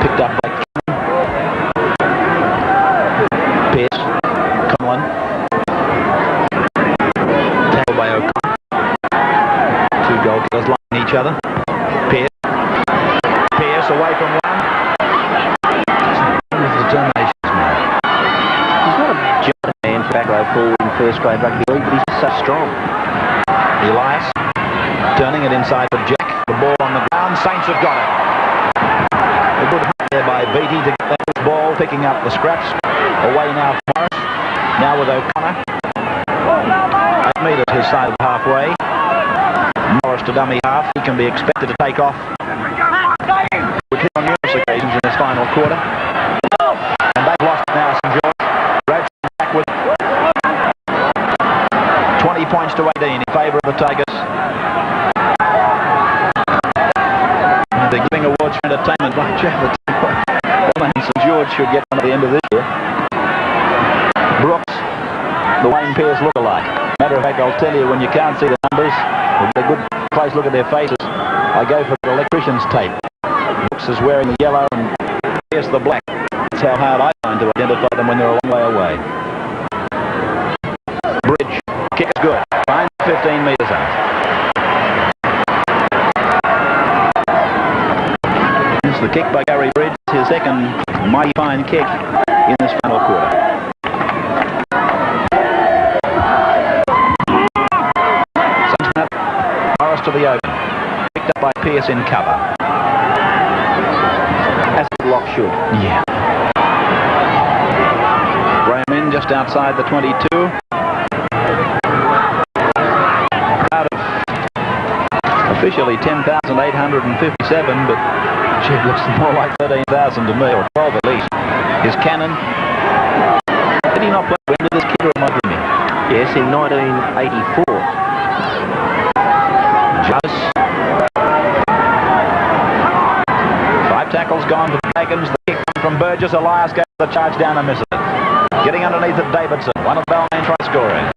Picked up by Pierce. Conlon. Tackled by O'Connor. 2 goalkeepers lining each other. Pierce away from one. His determination's made. He's not a giant man for back row forward in first grade rugby league, but he's just so strong. Elias turning it inside for Jack. The ball on the ground. Saints have got it. A good hit there by Beattie to get that ball, picking up the scraps. Away now for Morris. Now with O'Connor. 8 metres his side of halfway. Morris to dummy half. He can be expected to take off quarter. And they've lost it now, St. George. Roach back with 20 points to 18 in favour of the Tigers. And they're giving awards for entertainment. Balmain and St. George should get one at the end of this year. Brooks, the Wayne Pearce look-alike. Matter of fact, I'll tell you, when you can't see the numbers, with a good close look at their faces, I go for the electrician's tape. Brooks is wearing the yellow and Pearce the black. That's how hard I find to identify them when they're a long way away. Bridge, kick is good. Fine, 15 metres out. It's the kick by Gary Bridge, his second mighty fine kick in this final quarter. Morris to the open. Picked up by Pearce in cover. As the block should. Yeah. Graeme in just outside the 22. Crowd of officially 10,857, but gee, it looks more like 13,000 to me, or 12 at least. His cannon. Did he not play? When did this kid, or am I dreaming? Yes, in 1984. Just 5 tackles gone for the Dragons. The kick comes from Burgess. Elias goes the charge down and misses it. Getting underneath it, Davidson. One of the Balmain try scoring.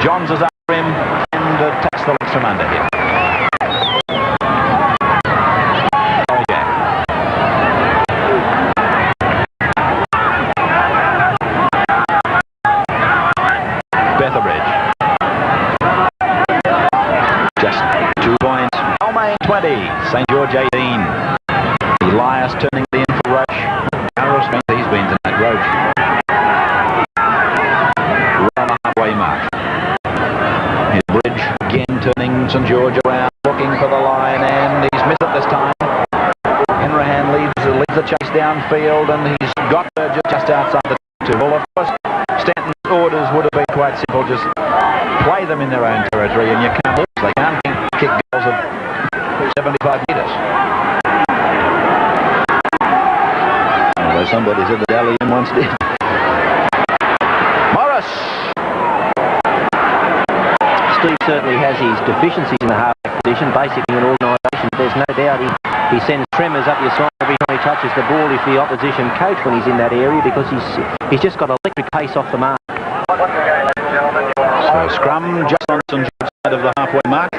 Johns is after him and takes the legs from under him. Oh yeah. Betherbridge. Just 2 points. Balmain 20. St. George 18. Elias turning it in for Roach. How strength he's been tonight, Roach. Around the halfway mark. His Bridge again turning St. George around, looking for the line, and he's missed it this time. Henrahan leads the chase downfield, and he's got Burgess just outside the 2. Well, of course, Stanton's orders would have been quite simple. Just play them in their own territory, and you can't lose. They can't kick goals at 75 metres. Although somebody said that Allium once did. Morris! Steve certainly has his deficiencies in the halfback position, basically an organisation. There's no doubt he sends tremors up your spine every time he touches the ball if the opposition coach when he's in that area, because he's just got electric pace off the mark. So scrum just on St. George's side of the halfway mark.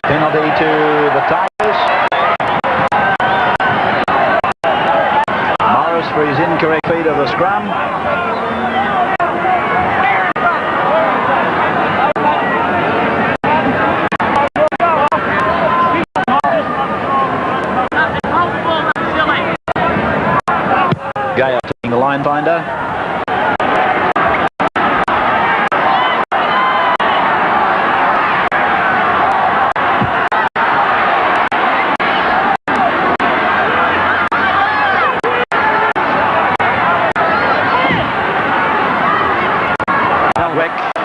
Penalty to the Tigers. Morris for his incorrect feed of the scrum. Gale taking the line finder.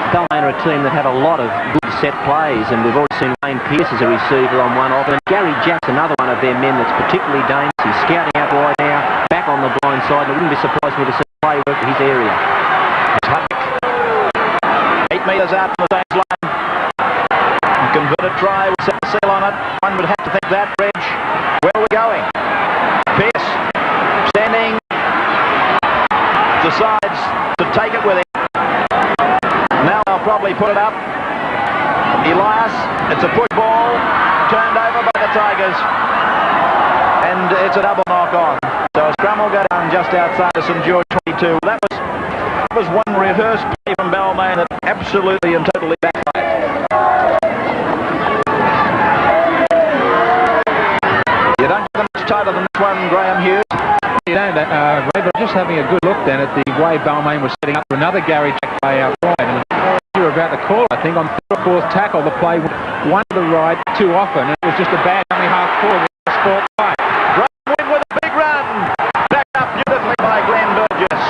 Balmain are a team that have a lot of good set plays, and we've already seen Wayne Pearce as a receiver on one of them. Gary Jack's another one of their men that's particularly dangerous. He's scouting out wide now, back on the blind side, and it wouldn't be surprised me to see play work for his area. 8 metres out from the Saints line. A converted try would set the seal on it. One would have to think that. Bridge, where are we going? Pearce standing, decides to take it with him. Now they'll probably put it up. Elias, it's a push ball, turned over by the Tigers, and it's a double knock on. So a scrum will go down just outside of St. George 22. That was one rehearsed play from Balmain that absolutely and totally backfired. You don't get much tighter than this one, Graeme Hughes. You don't, Ray, but just having a good look then at the way Balmain was setting up for another Gary Jack play outside. And you were about to call, I think, on 3rd or 4th tackle, the play went one to the right too often, and it was just a bad dummy half forward with a sport play. Graeme with a big run. Backed up beautifully by Glenn Burgess.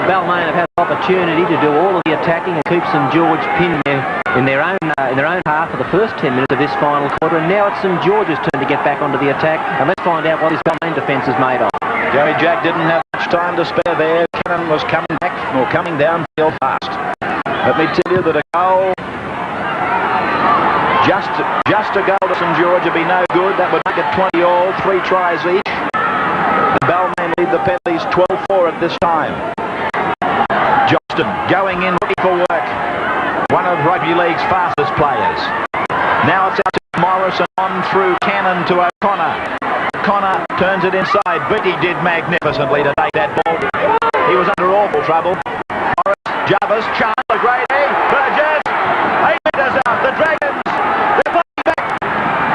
Balmain have had an opportunity to do all of the attacking and keep St. George pinned in their own half of the first 10 minutes of this final quarter, and now it's St. George's turn to get back onto the attack, and let's find out what this Balmain defence is made of. Gary Jack didn't have much time to spare there. Cannon was coming back, or coming downfield fast. Let me tell you that a goal, just a goal to St. George would be no good. That would make it 20 all, 3 tries each. And Balmain lead the penalties 12-4 at this time. Johnston going in ready for work. One of rugby league's fastest players. Now it's out to Morris and on through Cannon to O'Connor. O'Connor turns it inside. Beatty did magnificently to take that ball. He was under awful trouble. Morris, Jarvis, chance for Grady. Burgess, 8 metres out. The Dragons, they're fighting back.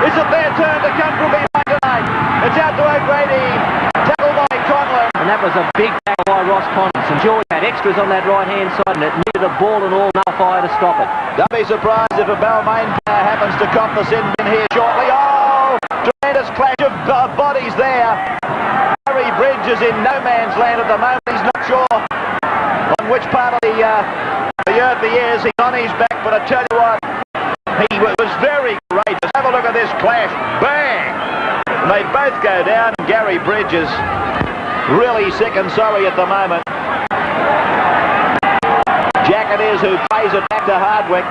Is it their turn to come from behind tonight? It's out to O'Grady. Tackled by Conlon. And that was a big tackle by Ross Conlon. St. George had extras on that right-hand side, and it needed a ball and all nullifier to stop it. Don't be surprised if a Balmain player happens to cop the sin bin here shortly. Oh, tremendous clash of bodies there. Gary Bridge is in no man's land at the moment. He's not sure on which part of the earth he is. He's on his back, but I tell you what, he was very courageous. Have a look at this clash. Bang! And they both go down, and Gary Bridge is really sick and sorry at the moment. Jack it is who plays it back to Hardwick.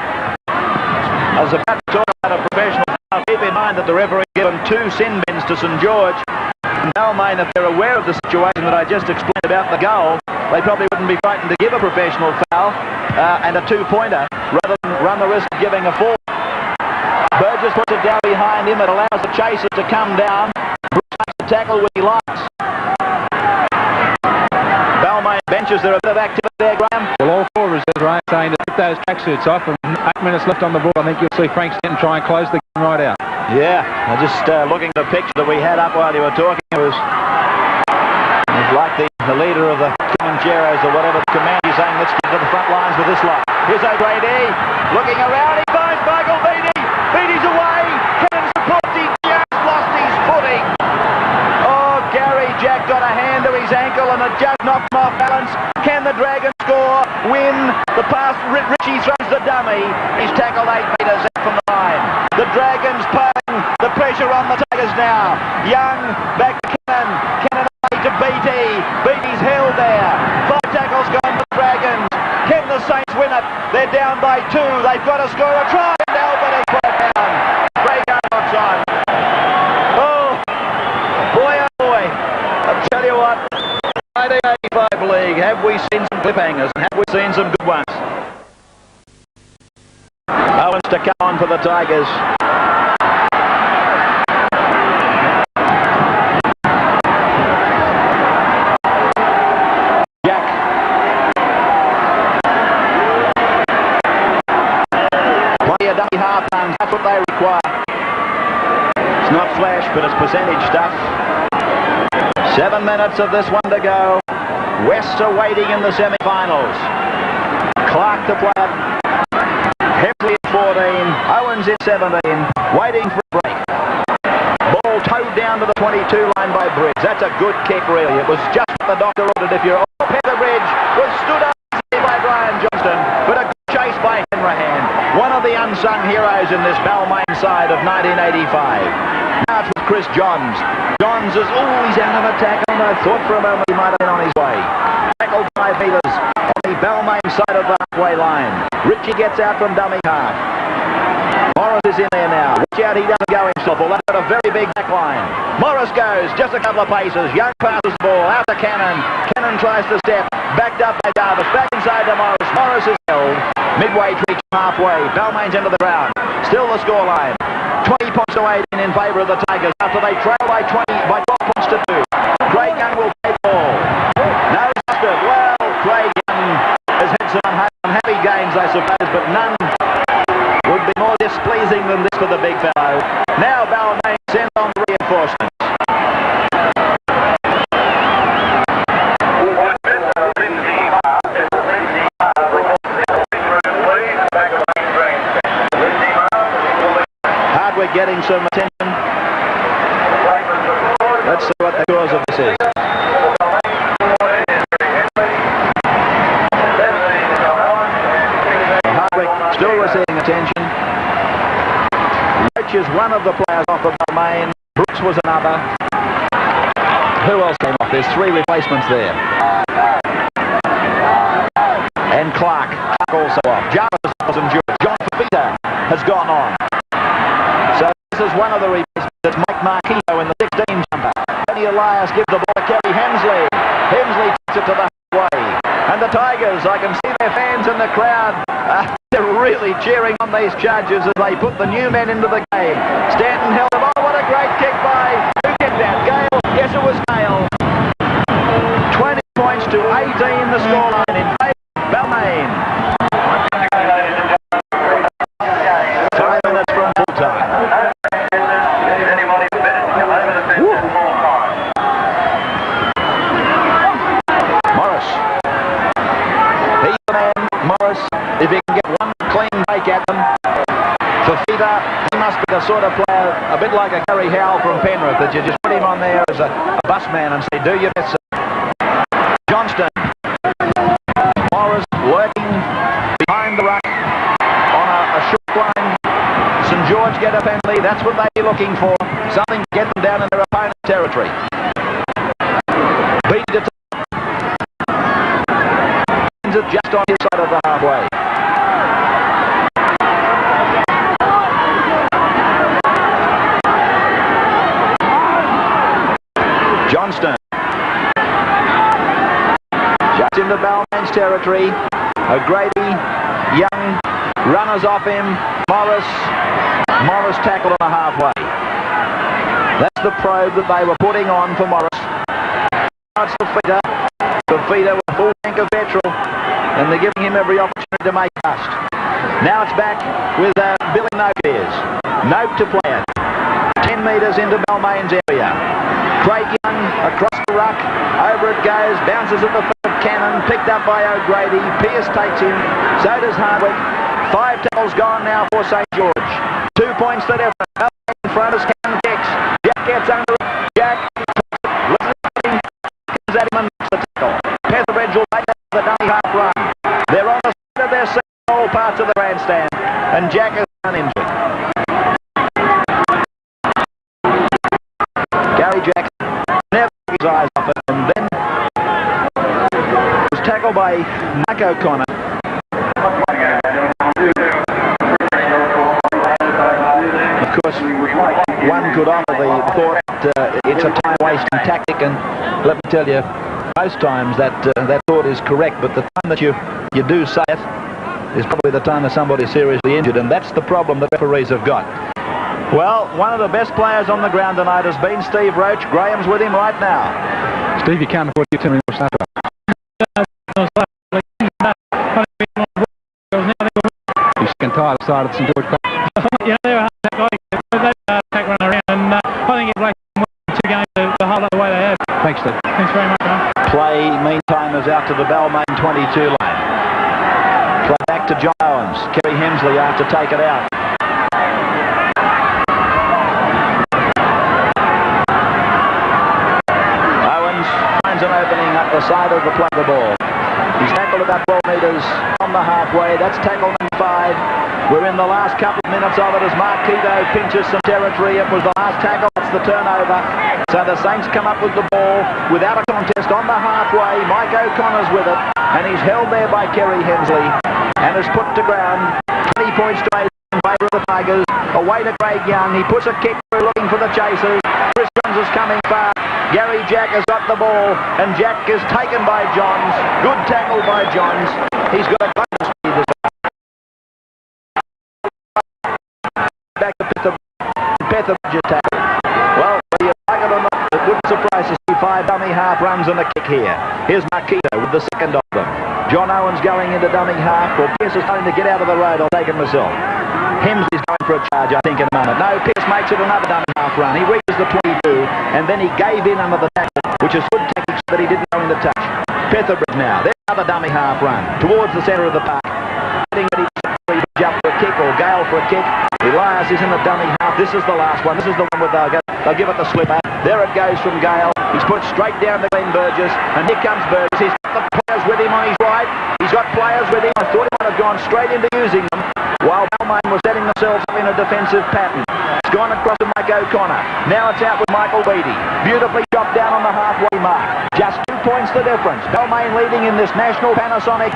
I was about to talk about a professional foul. Keep in mind that the referee given 2 sin bins to St. George. And Balmain, if they're aware of the situation that I just explained about the goal, they probably wouldn't be frightened to give a professional foul and a 2-pointer rather than run the risk of giving a 4. Burgess puts it down behind him. It allows the chasers to come down. Brooks makes the tackle when he likes. Balmain benches. There a bit of activity there, Graeme? Well, all 4 reserves are saying to put those tracksuits off, and 8 minutes left on the board. I think you'll see Frank Stanton try and close the game right out. Yeah, I'm just looking at the picture that we had up while you were talking. It was like the leader of the Commentators or whatever the command is saying, let's get to the front lines with this lot. Here's O'Grady looking around. He finds Michael Beatty. Beatty's away. Cannon supports. He just lost his footing. Oh, Gary Jack got a hand to his ankle and it just knocked him off balance. Can the Dragons score? Win? The pass, Richie throws the dummy. He's tackled 8 metres out from the line. The Dragons putting the pressure on the Tigers now. Young back to Cannon. Cannon away to Beatty. Beatty's held there. 5 tackles gone for the Dragons. Can the Saints win it? They're down by 2. They've got to score a try. And Albert has put it down. Great game on time. Oh, boy, oh boy. I'll tell you what. 1985 league. Have we seen some cliffhangers? And have we seen some good ones? Owens to come on for the Tigers. Jack. Plenty of dummy half runs. That's what they require. It's not flash, but it's percentage stuff. 7 minutes of this one to go. Wests are waiting in the semi-finals. Clark to play it. Hemsley at 14, Owens in 17, waiting for a break. Ball towed down to the 22 line by Bridge. That's a good kick, really. It was just what the doctor ordered. If you're up at the Bridge, was stood up by Brian Johnston, but a good chase by Henrahan. One of the unsung heroes in this Balmain side of 1985. Now it's with Chris Johns. Johns is, he's out of attack. I thought for a moment he might have been on his way. Tackled 5 metres on the Balmain side of the halfway line. Richie gets out from dummy half. Morris is in there now. Watch out, he doesn't go himself. Well, they've got a very big back line. Morris goes just a couple of paces. Young passes the ball out to Cannon. Cannon tries to step. Backed up by Jarvis. Back inside to Morris. Morris is held. Midway reach halfway. Balmain's into the ground. Still the scoreline. 20 points to 18 in favour of the Tigers after they trail by 12 points to 2. Craig Young will play the ball. No Mustard. Well, Craig Young has had some unhappy games, I suppose, but none would be more displeasing than this for the big fellow. Now Balmain sends on the reinforcements. Hardwick getting some attention. Let's see what the cause of this is. Leach is one of the players off of Balmain. Brooks was another. Who else came off? There's 3 replacements there. And Clark also off. Jarvis was St. George. John Fafita has gone on. So this is one of the replacements. It's Mike Marquito in the 16 jumper. Tony Elias gives the ball to Kerry Hemsley. Hemsley takes it to the halfway. And the Tigers, I can see their fans in the crowd. They're really cheering on these Chargers as they put the new men into the game. Stanton held the ball. What a great kick by... Who kicked that? Gale? Yes, it was Gale. 20 points to 18 the scoreline in favour of Balmain. 5 minutes from full time. Morris. He's the man, Morris. If he can get one clean break at them. Fafita, he must be the sort of player, a bit like a Gary Howell from Penrith, that you just put him on there as a bus man and say, do your best, sir. Johnston. Morris working behind the ruck on a short line. St. George get a penalty. That's what they're looking for. Something to get them down in their opponent's territory. Beat it just on his side of the halfway. Johnston. Just into Balmain's territory. O'Grady, Young, runners off him. Morris tackled on the halfway. That's the probe that they were putting on for Morris. Now it's Fafita. Fafita with a full tank of petrol. And they're giving him every opportunity to make dust. Now it's back with Billy Noakes. Noak to play it. 10 metres into Balmain's area. Craig Young across the ruck. Over it goes. Bounces at the foot of Cannon. Picked up by O'Grady. Pearce takes him. So does Hardwick. 5 tackles gone now for St. George. 2 points to difference. Balmain in front as Cannon kicks. Jack gets under it. Jack comes at him and makes the tackle. Petherbridge will make the dummy half run. They're on the side of their seat, all parts of the grandstand, and Jack is uninjured. Gary Jack never took his eyes off it, and then was tackled by Mike O'Connor. Of course, one could honour the thought that it's a time-wasting tactic, and let me tell you, most times that thought is correct, but the time that you do say it is probably the time that somebody's seriously injured, and that's the problem that referees have got. Well, one of the best players on the ground tonight has been Steve Roach. Graham's with him right now. Steve, you can't afford to get too many more stuff. He's second title side of the St. George. You know, they were hard to tackle around, and I think it's like 2 games the whole other way they have. Thanks, Steve. Thanks very much, man. Play, meantime, is out to the Balmain 22 lane. Play back to John Owens. Kerry Hemsley after take it out. Owens finds an opening up the side of the play of the ball. He's tackled about 12 metres on the halfway. That's tackle number 5. We're in the last couple of minutes of it as Marquito pinches some territory. It was the last tackle. That's the turnover. So the Saints come up with the ball without a contest on the halfway. Mike O'Connor's with it, and he's held there by Kerry Hemsley and is put to ground. 20 points to 8 in favour of the Tigers. Away to Craig Young. He puts a kick through looking for the chasers. Chris Johns is coming far. Gary Jack has got the ball, and Jack is taken by Johns. Good tackle by Johns. He's got a great speed this time. Back to Petherbridge tackle. Well, whether you like it or not, it wouldn't surprise to see 5 dummy half runs and a kick here. Here's Marquito with the second of them. John Owens going into dummy half. Well, Pearce is starting to get out of the road. I'll take it myself. Hemsley's going for a charge, I think, in a moment. No, Pearce makes it another dummy half run. He reaches the 22, and then he gave in under the tackle, which is good tactics that he didn't go in the touch. Petherbridge now. There's another dummy half run towards the centre of the park. Getting ready to jump for a kick, or Gale for a kick. Elias is in the dummy half. This is the last one. This is the one with they'll give it the slipper. There it goes from Gale. He's put straight down to Glenn Burgess, and here comes Burgess. He's got the players with him on his right. He's got players with him. I thought he might have gone straight into using them, while Balmain was setting themselves up in a defensive pattern. across to Mike O'Connor. Now it's out with Michael Beattie. Beautifully chopped down on the halfway mark. Just 2 points the difference. Balmain leading in this National Panasonic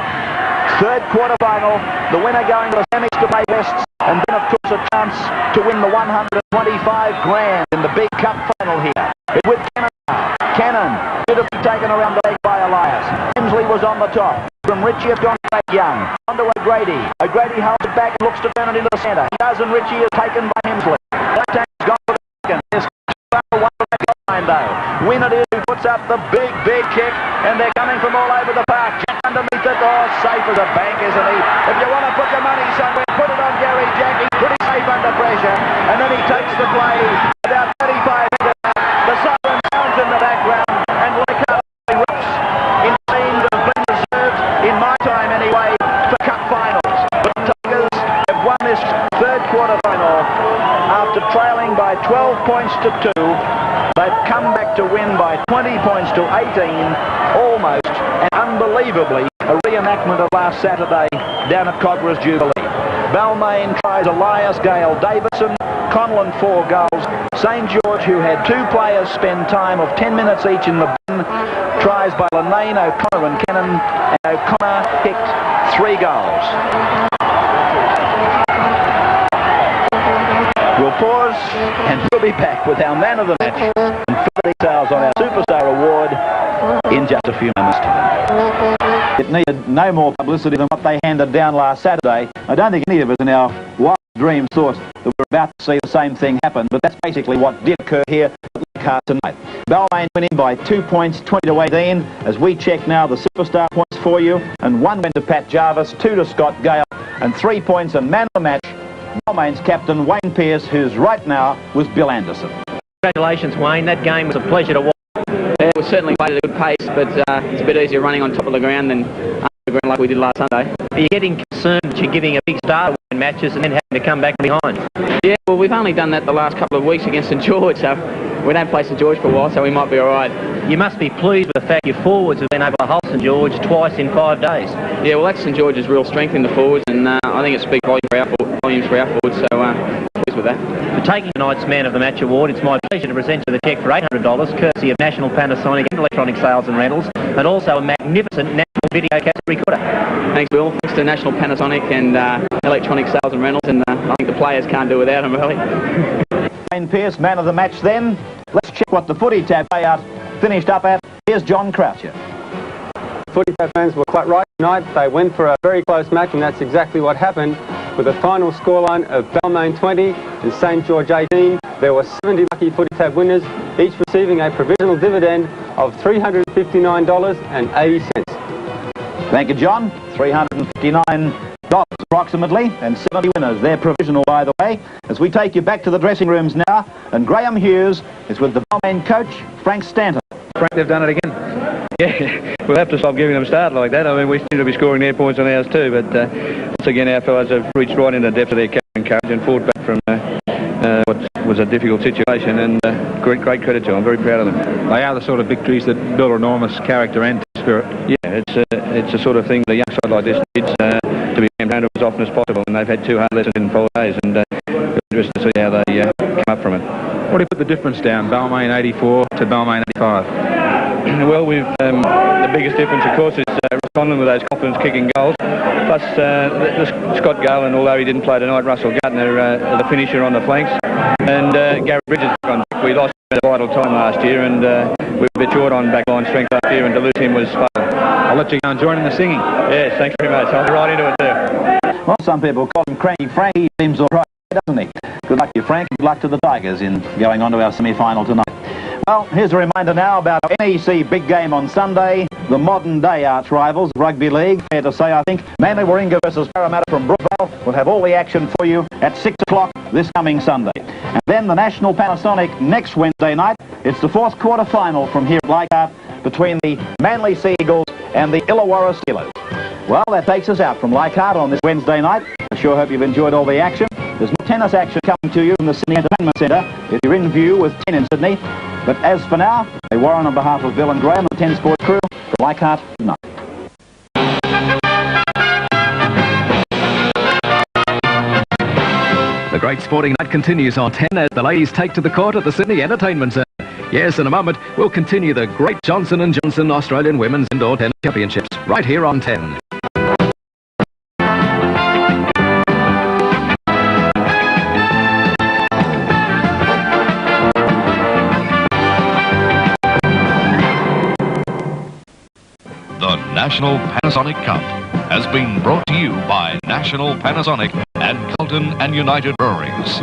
third quarter final. The winner going to the semis to play Wests, and then of course a chance to win the 125 grand in the big cup final here. It's with Cannon now. Cannon, beautifully taken around the leg by Elias. Hemsley was on the top. From Ritchie have gone back Young. On to O'Grady. O'Grady holds it back and looks to turn it into the centre. He does, and Ritchie is taken by Hemsley. Left hand's gone for the second. There's one back line though. Win it is who puts up the big kick, and they're coming from all over the park. Jack underneath it. Oh, safe as a bank, isn't he? If you want to put your money somewhere, put it on Gary Jack. He's pretty safe under pressure, and then he takes the play about 35 meters. The siren sounds in the background, and Leichhardt rips in scenes that have been reserved, in my time anyway, for cup finals. But the Tigers have won this third quarter final after trailing by 12 points to 2. They've come back to win by 20 points to 18, almost, and unbelievably, a reenactment of last Saturday down at Cogra's Jubilee. Balmain tries Elias, Gale, Davison, Conlon 4 goals. St. George, who had 2 players spend time of 10 minutes each in the bin, tries by Lanane, O'Connor and Cannon, and O'Connor kicked 3 goals. We'll pause, and we'll be back with our man of the match and further details on our Superstar Award in just a few moments' time. It needed no more publicity than what they handed down last Saturday. I don't think any of us in our wild dreams thought that we were about to see the same thing happen, but that's basically what did occur here at Leichhardt tonight. Balmain winning by 2 points, 20 to 18, as we check now the Superstar points for you, and 1 went to Pat Jarvis, 2 to Scott Gale, and 3 points, and man of the match, Balmain's captain Wayne Pearce, who's right now with Bill Anderson. Congratulations, Wayne. That game was a pleasure to watch. Yeah, we certainly played at a good pace, but it's a bit easier running on top of the ground than under the ground like we did last Sunday. Are you getting concerned that you're giving a big start in matches and then having to come back behind? Yeah, well, we've only done that the last couple of weeks against St. George, so we don't play St. George for a while, so we might be all right. You must be pleased with the fact your forwards have been able to hold St. George twice in 5 days. Yeah, well, that's St. George's real strength in the forwards, and I think it speaks volumes for our forwards, so pleased with that. For taking tonight's Man of the Match award, it's my pleasure to present you the cheque for $800, courtesy of National Panasonic and Electronic Sales and Rentals, and also a magnificent National Video Cassette Recorder. Thanks, Bill. Thanks to National Panasonic and Electronic Sales and Rentals, and I think the players can't do without them, really. Wayne Pearce, man of the match then. Let's check what the footy tab payout finished up at. Here's John Croucher. Footy tab fans were quite right tonight. They went for a very close match, and that's exactly what happened. With a final scoreline of Balmain 20 and St. George 18, there were 70 lucky footy tab winners, each receiving a provisional dividend of $359.80. Thank you, John. $359 approximately, and 70 winners. They're provisional, by the way, as we take you back to the dressing rooms now, and Graeme Hughes is with the Balmain coach, Frank Stanton. Frank, they've done it again. Yeah, we'll have to stop giving them a start like that. I mean, we seem to be scoring their points on ours too, but once again, our fellows have reached right into the depth of their courage and fought back from what was a difficult situation, and great credit to them. I'm very proud of them. They are the sort of victories that build enormous character and spirit. Yeah, it's a sort of thing that a young side like this needs to be handled as often as possible, and they've had 2 hard lessons in 4 days, and it's interesting to see how they come up from it. What do you put the difference down, Balmain 84 to Balmain 85? Well, the biggest difference, of course, is Conlon with those confidence kicking goals. Plus, the Scott Gale, although he didn't play tonight, Russell Gardner, the finisher on the flanks. And Gary Bridges on. We lost him at a vital time last year, and we were a bit short on backline strength last year, and to lose him was fatal. I'll let you go and join in the singing. Yes, thanks very much. I'll be right into it too. Well, some people call him Cranky Frank. He seems all right, doesn't he? Good luck to you, Frank. Good luck to the Tigers in going on to our semi-final tonight. Well, here's a reminder now about our NEC big game on Sunday, the modern-day arch-rivals of Rugby League. Fair to say, I think, Manly Warringah versus Parramatta from Brookvale. We'll have all the action for you at 6 o'clock this coming Sunday. And then the National Panasonic next Wednesday night. It's the 4th quarter final from here at Leichhardt between the Manly Sea Eagles and the Illawarra Steelers. Well, that takes us out from Leichhardt on this Wednesday night. I sure hope you've enjoyed all the action. There's more tennis action coming to you from the Sydney Entertainment Centre if you're in view with 10 in Sydney. But as for now, Ray Warren on behalf of Bill and Graeme and the 10 Sports crew, from Leichhardt, good night. The great sporting night continues on 10 as the ladies take to the court at the Sydney Entertainment Centre. Yes, in a moment, we'll continue the great Johnson & Johnson Australian Women's Indoor Tennis Championships right here on 10. The National Panasonic Cup has been brought to you by National Panasonic and Carlton and United